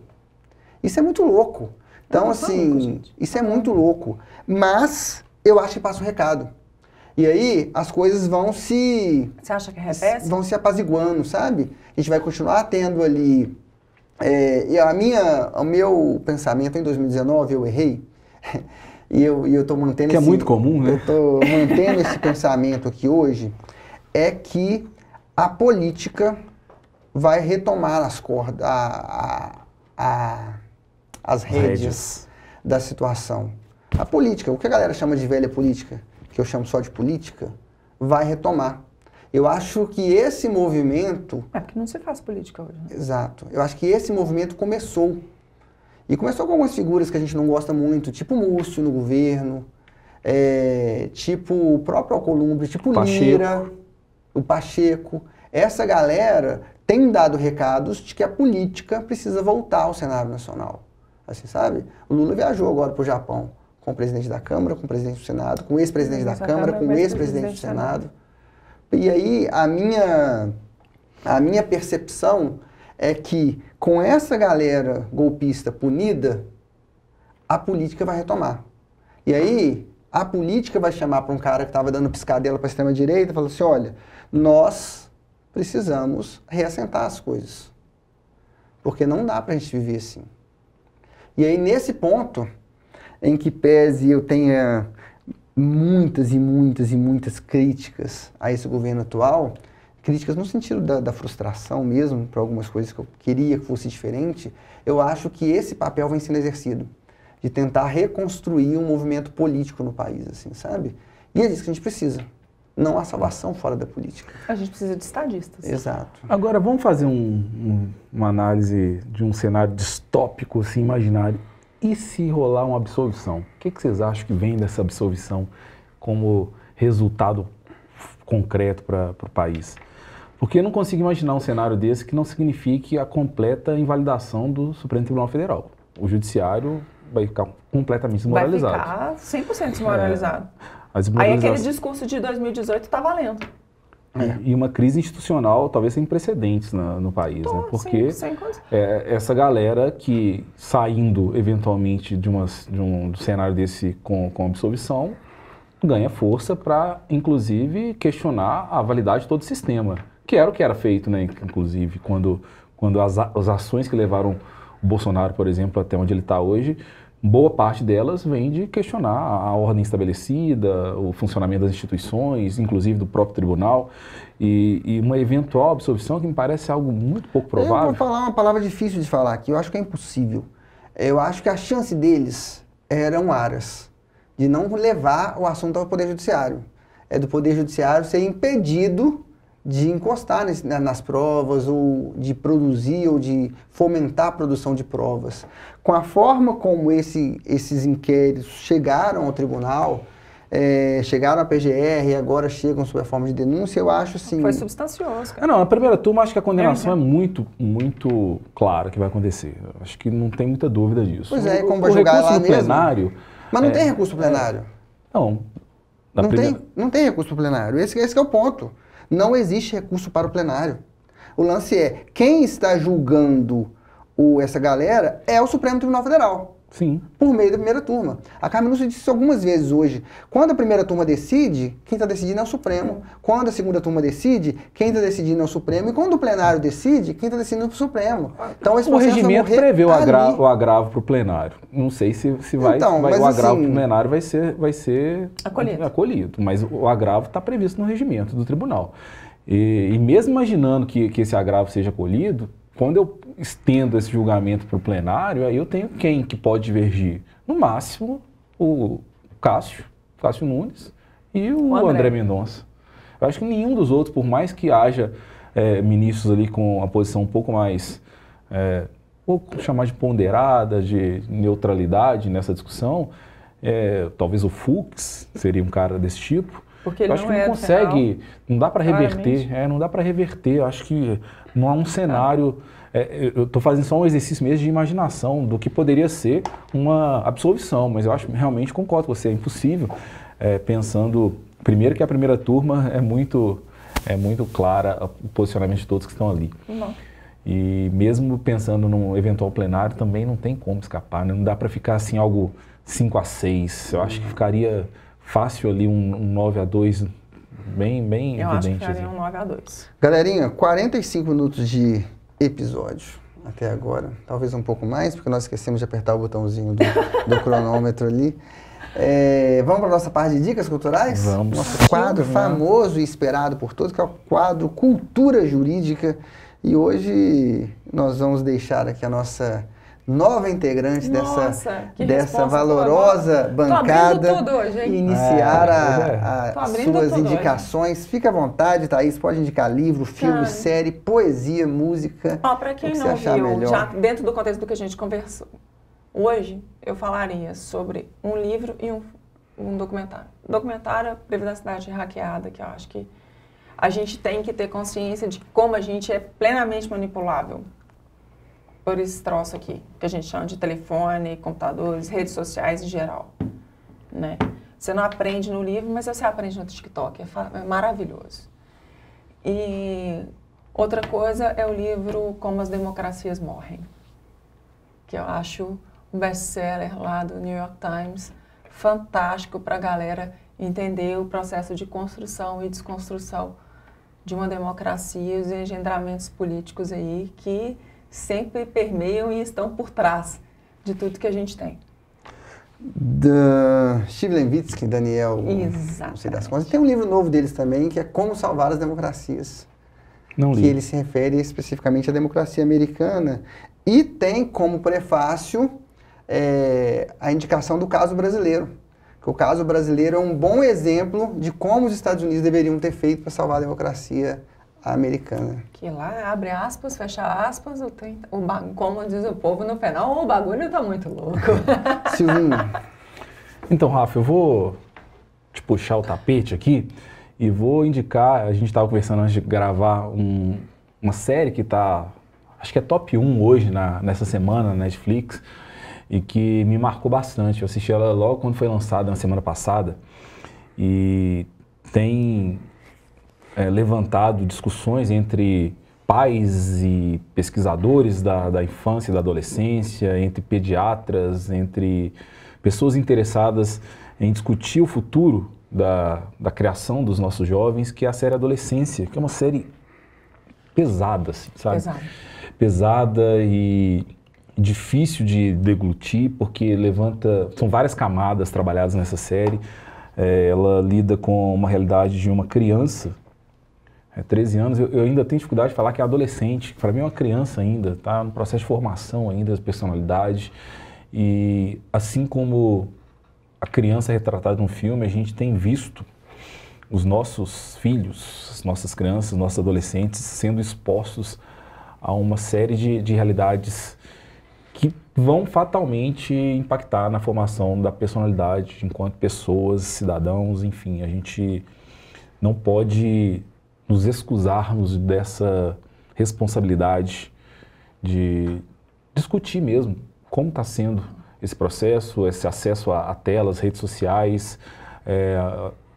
Isso é muito louco. Então, assim, isso é muito louco. Mas eu acho que passa o recado. E aí as coisas vão Você acha que arrefece? vão se apaziguando, sabe? A gente vai continuar tendo ali... o meu pensamento em 2019, eu errei. E eu estou mantendo Que é muito comum, né? Eu estou mantendo esse pensamento aqui hoje, é que a política vai retomar as cordas, as rédeas da situação. A política, o que a galera chama de velha política, que eu chamo só de política, vai retomar. Eu acho que esse movimento... É porque não se faz política hoje, né? Exato. Eu acho que esse movimento começou. E começou com algumas figuras que a gente não gosta muito, tipo Múcio no governo, tipo o próprio Alcolumbre, tipo Lira, o Pacheco. Essa galera tem dado recados de que a política precisa voltar ao cenário nacional. Assim, sabe? O Lula viajou agora para o Japão com o presidente da Câmara, com o presidente do Senado, com o ex-presidente da Câmara, com o ex-presidente do Senado. E aí a minha percepção é que com essa galera golpista punida, a política vai retomar. E aí a política vai chamar para um cara que estava dando piscadela para a extrema-direita e falar assim, olha, nós precisamos reassentar as coisas. Porque não dá para a gente viver assim. E aí nesse ponto, em que pese eu tenha muitas e muitas e muitas críticas a esse governo atual, críticas no sentido da frustração mesmo, para algumas coisas que eu queria que fosse diferente, eu acho que esse papel vem sendo exercido, de tentar reconstruir um movimento político no país, assim, sabe? E é disso que a gente precisa. Não há salvação fora da política. A gente precisa de estadistas. Exato. Agora, vamos fazer uma análise de um cenário distópico, assim, imaginário. E se rolar uma absolvição? O que vocês acham que vem dessa absolvição como resultado concreto para o país? Porque eu não consigo imaginar um cenário desse que não signifique a completa invalidação do Supremo Tribunal Federal. O judiciário vai ficar completamente desmoralizado. Vai ficar 100% desmoralizado. Aí aquele discurso de 2018 está valendo. E uma crise institucional talvez sem precedentes no país, né? Porque essa galera que saindo eventualmente de um cenário desse com absolvição ganha força para, inclusive, questionar a validade de todo o sistema, que era o que era feito, né? Inclusive, quando as ações que levaram o Bolsonaro, por exemplo, até onde ele está hoje, boa parte delas vem de questionar a ordem estabelecida, o funcionamento das instituições, inclusive do próprio tribunal, e uma eventual absolvição que me parece algo muito pouco provável. Eu vou falar uma palavra difícil de falar aqui, eu acho que é impossível. Eu acho que a chance deles eram aras, de não levar o assunto ao Poder Judiciário. É do Poder Judiciário ser impedido de encostar nas provas, ou de produzir, ou de fomentar a produção de provas. Com a forma como esses inquéritos chegaram ao tribunal, chegaram à PGR e agora chegam sob a forma de denúncia, eu acho assim... Foi substancioso, cara. Não, na primeira turma acho que a condenação é muito, muito clara que vai acontecer. Acho que não tem muita dúvida disso. Pois é, como vai julgar lá mesmo. Plenário... Mas não tem recurso plenário. Não. Não tem recurso plenário. Esse é o ponto. Não existe recurso para o plenário. O lance é, quem está julgando essa galera é o Supremo Tribunal Federal. Sim. Por meio da primeira turma. A Carmen Lúcia disse isso algumas vezes hoje. Quando a primeira turma decide, quem está decidindo é o Supremo. Quando a segunda turma decide, quem está decidindo é o Supremo. E quando o plenário decide, quem está decidindo é o Supremo. Então, esse o regimento prevê o agravo para o plenário. Não sei se vai, o agravo para o plenário vai ser acolhido. Mas o agravo está previsto no regimento do tribunal. E mesmo imaginando que esse agravo seja acolhido, quando eu estendo esse julgamento para o plenário, aí eu tenho quem que pode divergir? No máximo, o Cássio Nunes e o André Mendonça. Eu acho que nenhum dos outros, por mais que haja ministros ali com a posição um pouco mais, vou chamar de ponderada, de neutralidade nessa discussão, talvez o Fux seria um cara desse tipo. Porque ele eu acho que não consegue, não dá para reverter, não dá para reverter. Eu acho que não há um cenário, eu estou fazendo só um exercício mesmo de imaginação do que poderia ser uma absolvição, mas eu acho, realmente concordo com você, é impossível, pensando, primeiro que a primeira turma é muito clara o posicionamento de todos que estão ali. Não. E mesmo pensando num eventual plenário, também não tem como escapar, né? Não dá para ficar assim algo 5-6, eu acho que ficaria... fácil ali um 9-2, bem evidente. Eu acho que ficaria um 9-2. Galerinha, 45 minutos de episódio até agora. Talvez um pouco mais, porque nós esquecemos de apertar o botãozinho do cronômetro ali. Vamos para a nossa parte de dicas culturais? Vamos. Nosso quadro famoso e esperado por todos, que é o quadro Cultura Jurídica. E hoje nós vamos deixar aqui a nossa... nova integrante dessa valorosa bancada hoje, iniciar as suas indicações. Hoje. Fica à vontade, Thaís, pode indicar livro, filme, série, poesia, música. Para quem não viu, já dentro do contexto do que a gente conversou, hoje eu falaria sobre um livro e um documentário. Documentário, Privacidade Hackeada, que eu acho que a gente tem que ter consciência de como a gente é plenamente manipulável por esse troço aqui, que a gente chama de telefone, computadores, redes sociais em geral, né? Você não aprende no livro, mas você aprende no TikTok, é maravilhoso. E outra coisa é o livro Como as Democracias Morrem, que eu acho um best-seller lá do New York Times, fantástico para a galera entender o processo de construção e desconstrução de uma democracia e os engendramentos políticos aí que sempre permeiam e estão por trás de tudo que a gente tem. Da Steve Levitsky, Daniel, Exatamente. Não sei das contas. Tem um livro novo deles também, que é Como Salvar as Democracias. Não li. Que ele se refere especificamente à democracia americana. E tem como prefácio a indicação do caso brasileiro. Que o caso brasileiro é um bom exemplo de como os Estados Unidos deveriam ter feito para salvar a democracia americana. Que lá abre aspas, fecha aspas, como diz o povo no penal, o bagulho tá muito louco. Silvinho. Então, Rafa, eu vou te puxar o tapete aqui E vou indicar, a gente estava conversando antes de gravar uma série que está, acho que é top 1 hoje, nessa semana na Netflix, e que me marcou bastante. Eu assisti ela logo quando foi lançada, na semana passada, e tem levantado discussões entre pais e pesquisadores da infância e da adolescência, entre pediatras, entre pessoas interessadas em discutir o futuro da criação dos nossos jovens, que é a série Adolescência, que é uma série pesada, assim, sabe? Pesada e difícil de deglutir, porque são várias camadas trabalhadas nessa série. Ela lida com uma realidade de uma criança, 13 anos, eu ainda tenho dificuldade de falar que é adolescente, para mim é uma criança ainda, está no processo de formação ainda, da personalidade, e assim como a criança é retratada no filme, a gente tem visto os nossos filhos, as nossas crianças, nossos adolescentes sendo expostos a uma série de realidades que vão fatalmente impactar na formação da personalidade enquanto pessoas, cidadãos, enfim. A gente não pode nos excusarmos dessa responsabilidade de discutir mesmo como está sendo esse processo, esse acesso a telas, redes sociais,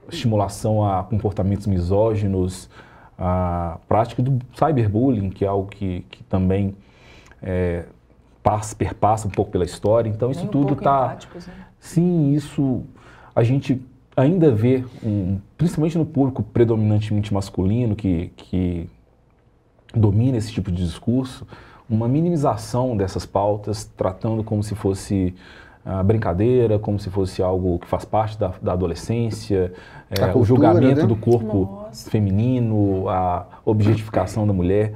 estimulação a comportamentos misóginos, a prática do cyberbullying, que é algo que também perpassa um pouco pela história. Então isso tudo está... Né? Sim, isso a gente ainda vê, principalmente no público predominantemente masculino, que domina esse tipo de discurso, uma minimização dessas pautas, tratando como se fosse brincadeira, como se fosse algo que faz parte da adolescência, cultura, o julgamento, né, do corpo feminino, a objetificação da mulher.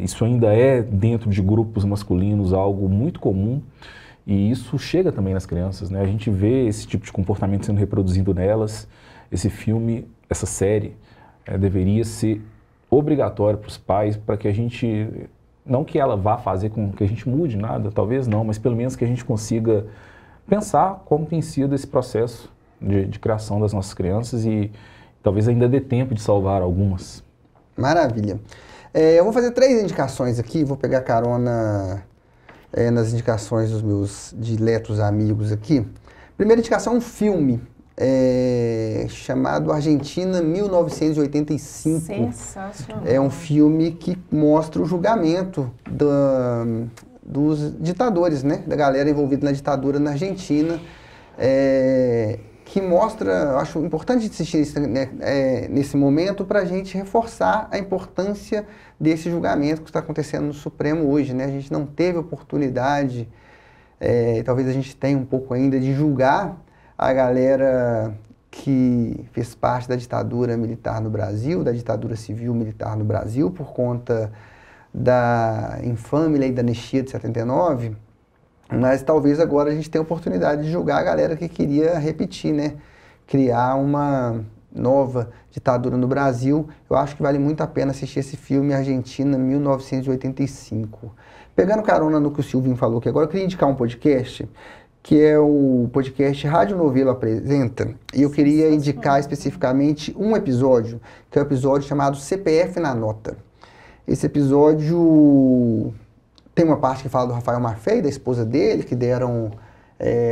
Isso ainda é, dentro de grupos masculinos, algo muito comum, e isso chega também nas crianças, né? A gente vê esse tipo de comportamento sendo reproduzido nelas. Esse filme, essa série, deveria ser obrigatório para os pais, para que a gente... Não que ela vá fazer com que a gente mude nada, talvez não, mas pelo menos que a gente consiga pensar como tem sido esse processo de criação das nossas crianças, e talvez ainda dê tempo de salvar algumas. Maravilha. Eu vou fazer 3 indicações aqui, vou pegar carona nas indicações dos meus diletos amigos aqui. Primeira indicação é um filme chamado Argentina 1985. Sensacional. É um filme que mostra o julgamento dos ditadores, né? Da galera envolvida na ditadura na Argentina, que mostra, eu acho importante assistir isso, nesse momento, para a gente reforçar a importância desse julgamento que está acontecendo no Supremo hoje, né? A gente não teve oportunidade, talvez a gente tenha um pouco ainda, de julgar a galera que fez parte da ditadura militar no Brasil, da ditadura civil-militar no Brasil, por conta da infame lei da anistia de 79, mas talvez agora a gente tenha a oportunidade de julgar a galera que queria repetir, né? Criar uma nova ditadura no Brasil. Eu acho que vale muito a pena assistir esse filme, Argentina 1985. Pegando carona no que o Silvinho falou, que agora eu queria indicar um podcast, que é o podcast Rádio Novelo Apresenta, e eu queria indicar especificamente um episódio, que é o episódio chamado CPF na Nota. Esse episódio tem uma parte que fala do Rafael Maffei, da esposa dele, que deram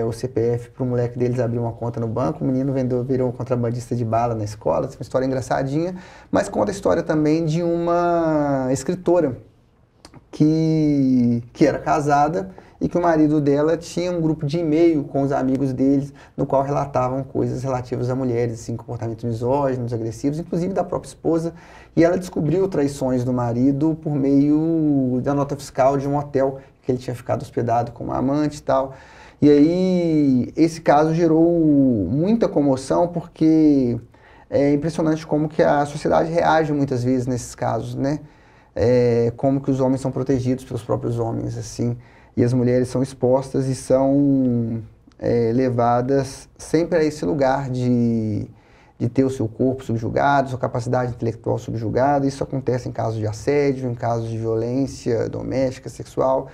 o CPF para o moleque deles abrir uma conta no banco, o menino virou um contrabandista de bala na escola, uma história engraçadinha, mas conta a história também de uma escritora que era casada, e que o marido dela tinha um grupo de e-mail com os amigos deles, no qual relatavam coisas relativas a mulheres, assim, comportamentos misóginos, agressivos, inclusive da própria esposa, e ela descobriu traições do marido por meio da nota fiscal de um hotel que ele tinha ficado hospedado com uma amante e tal. E aí, esse caso gerou muita comoção, porque é impressionante como que a sociedade reage muitas vezes nesses casos, né? Como que os homens são protegidos pelos próprios homens, assim, e as mulheres são expostas e são levadas sempre a esse lugar de ter o seu corpo subjugado, sua capacidade intelectual subjugada. Isso acontece em casos de assédio, em casos de violência doméstica, sexual.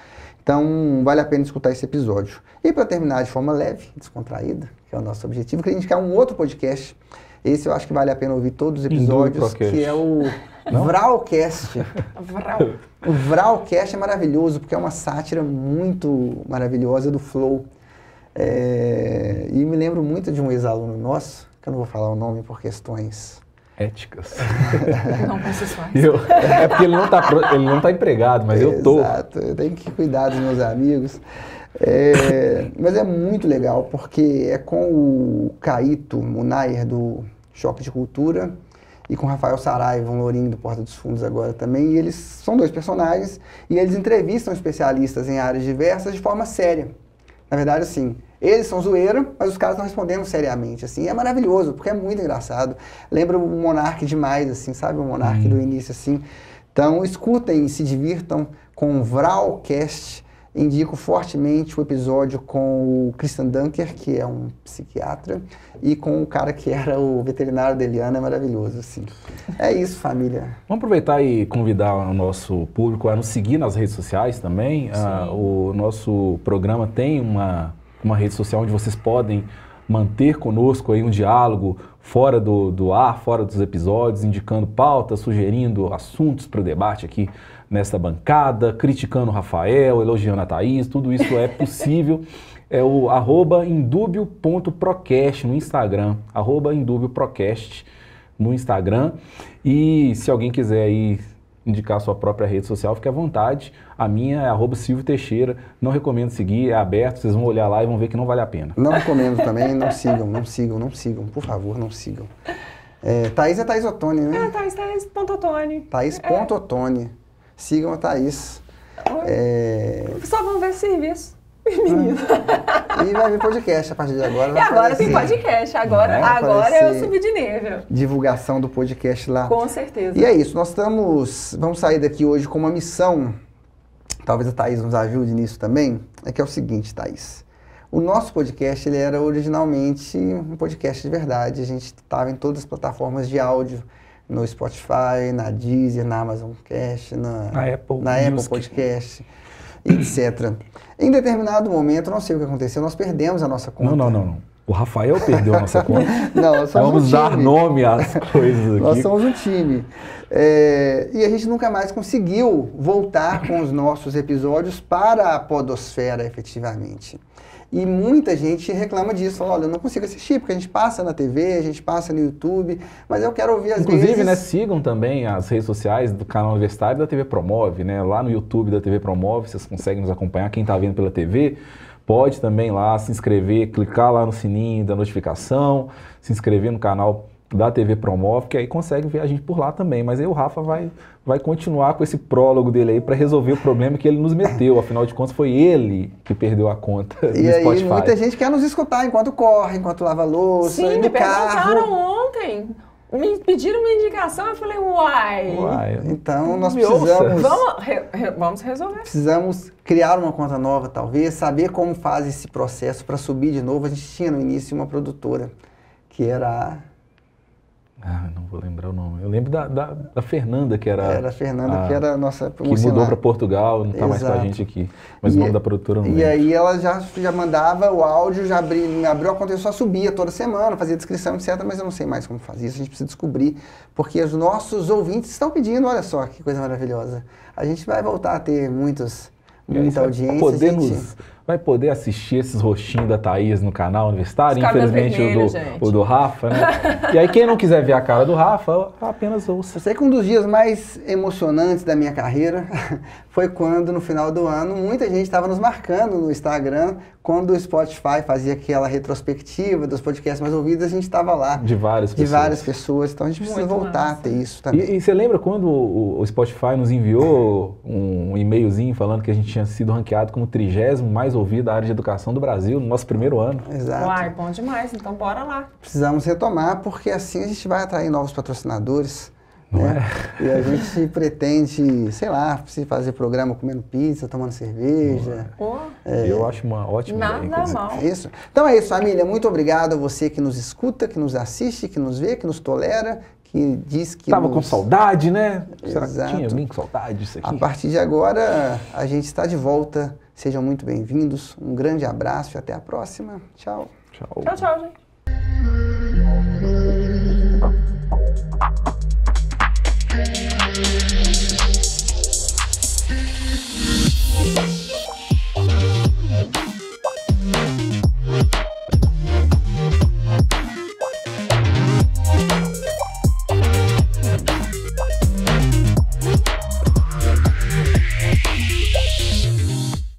Então, vale a pena escutar esse episódio. E para terminar de forma leve, descontraída, que é o nosso objetivo, eu queria indicar um outro podcast. Esse eu acho que vale a pena ouvir todos os episódios, que é o Vralcast. O Vralcast é maravilhoso, porque é uma sátira muito maravilhosa do Flow. E me lembro muito de um ex-aluno nosso, que eu não vou falar o nome por questões éticas. Não processuais. É porque ele não tá empregado, mas eu tô. Exato, eu tenho que cuidar dos meus amigos. Mas é muito legal, porque é com o Caíto Munayer, do Choque de Cultura, e com o Rafael Saraiva, um lourinho do Porta dos Fundos agora também, e eles são dois personagens, e eles entrevistam especialistas em áreas diversas de forma séria. Na verdade, assim, eles são zoeira, mas os caras estão respondendo seriamente, assim, é maravilhoso, porque é muito engraçado. Lembra o Monark demais, assim, sabe? O Monark do início, assim. Então, escutem e se divirtam com o Vralcast. Indico fortemente o episódio com o Christian Dunker, que é um psiquiatra, e com o cara que era o veterinário da Eliana, é maravilhoso, assim. É isso, família. Vamos aproveitar e convidar o nosso público a nos seguir nas redes sociais também. O nosso programa tem uma rede social onde vocês podem manter conosco aí um diálogo fora do ar, fora dos episódios, indicando pautas, sugerindo assuntos para o debate aqui nesta bancada, criticando o Rafael, elogiando a Thaís, tudo isso é possível. É o @indubio.procast no Instagram, @indubioprocast no Instagram. E se alguém quiser aí indicar a sua própria rede social, fique à vontade. A minha é @Silvio Teixeira. Não recomendo seguir, é aberto, vocês vão olhar lá e vão ver que não vale a pena. Não recomendo também, não sigam, por favor, não sigam. Thaís é Thaís Ottoni, né? Thaís.Ottoni. Thaís.Ottoni. Sigam a Thaís. Só vão ver serviço. Menino. E vai vir podcast a partir de agora. E agora tem podcast. Agora eu subi de nível. Divulgação do podcast lá. Com certeza. E é isso. Vamos sair daqui hoje com uma missão. Talvez a Thaís nos ajude nisso também. Que é o seguinte, Thaís. O nosso podcast, ele era originalmente um podcast de verdade. A gente estava em todas as plataformas de áudio. No Spotify, na Deezer, na Amazon Cast, na Apple Podcast, etc. Em determinado momento, não sei o que aconteceu, nós perdemos a nossa conta. Não. O Rafael perdeu a nossa conta. Não, vamos dar nome às coisas aqui. Nós somos um time. E a gente nunca mais conseguiu voltar com os nossos episódios para a podosfera, efetivamente. E muita gente reclama disso, fala, olha, eu não consigo assistir, porque a gente passa na TV, a gente passa no YouTube, mas eu quero ouvir às vezes... Inclusive, né, sigam também as redes sociais do canal Universitário da TV Promove, né? Lá no YouTube da TV Promove, vocês conseguem nos acompanhar. Quem está vendo pela TV, pode também lá se inscrever, clicar lá no sininho da notificação, se inscrever no canal da TV Promove, que aí consegue ver a gente por lá também. Mas aí o Rafa vai continuar com esse prólogo dele aí para resolver o problema que ele nos meteu. Afinal de contas, foi ele que perdeu a conta do Spotify. E muita gente quer nos escutar enquanto corre, enquanto lava a louça, Sim, no me carro. perguntaram ontem. Me pediram uma indicação, eu falei, uai. Então, nós precisamos... Vamos resolver. Precisamos criar uma conta nova, talvez, saber como faz esse processo para subir de novo. A gente tinha no início uma produtora, que era não vou lembrar o nome. Eu lembro da Fernanda, que era... Era a Fernanda, que era a nossa promocionária. Que mudou para Portugal, não está mais com a gente aqui. Mas o nome da produtora não lembro. E aí ela já mandava o áudio, já abriu a conta, eu só subia toda semana, fazia descrição, etc. Mas eu não sei mais como fazer isso, a gente precisa descobrir. Porque os nossos ouvintes estão pedindo, olha só que coisa maravilhosa. A gente vai voltar a ter muita audiência. Vai poder assistir esses rostinhos da Thaís no canal Universitário, infelizmente o do Rafa, né? E aí quem não quiser ver a cara do Rafa, apenas ouça. Eu sei que um dos dias mais emocionantes da minha carreira foi quando, no final do ano, muita gente estava nos marcando no Instagram, quando o Spotify fazia aquela retrospectiva dos podcasts mais ouvidos, a gente estava lá. De várias pessoas. Então a gente precisa voltar a ter isso também. E você lembra quando o Spotify nos enviou um e-mailzinho falando que a gente tinha sido ranqueado como 30º mais ouvido da área de educação do Brasil, no nosso primeiro ano? Exato. Uai, bom demais, então bora lá. Precisamos retomar, porque assim a gente vai atrair novos patrocinadores. Né? E a gente pretende, sei lá, se fazer programa comendo pizza, tomando cerveja. Eu acho uma ótima ideia. Nada mal. Isso. Então é isso, família. Muito obrigado a você que nos escuta, que nos assiste, que nos vê, que nos tolera, que diz que Tava com saudade, né? Exato. Será que tinha alguém com saudade disso aqui? A partir de agora, a gente está de volta, Sejam muito bem-vindos. Um grande abraço e até a próxima. Tchau. Tchau. Tchau, tchau, gente.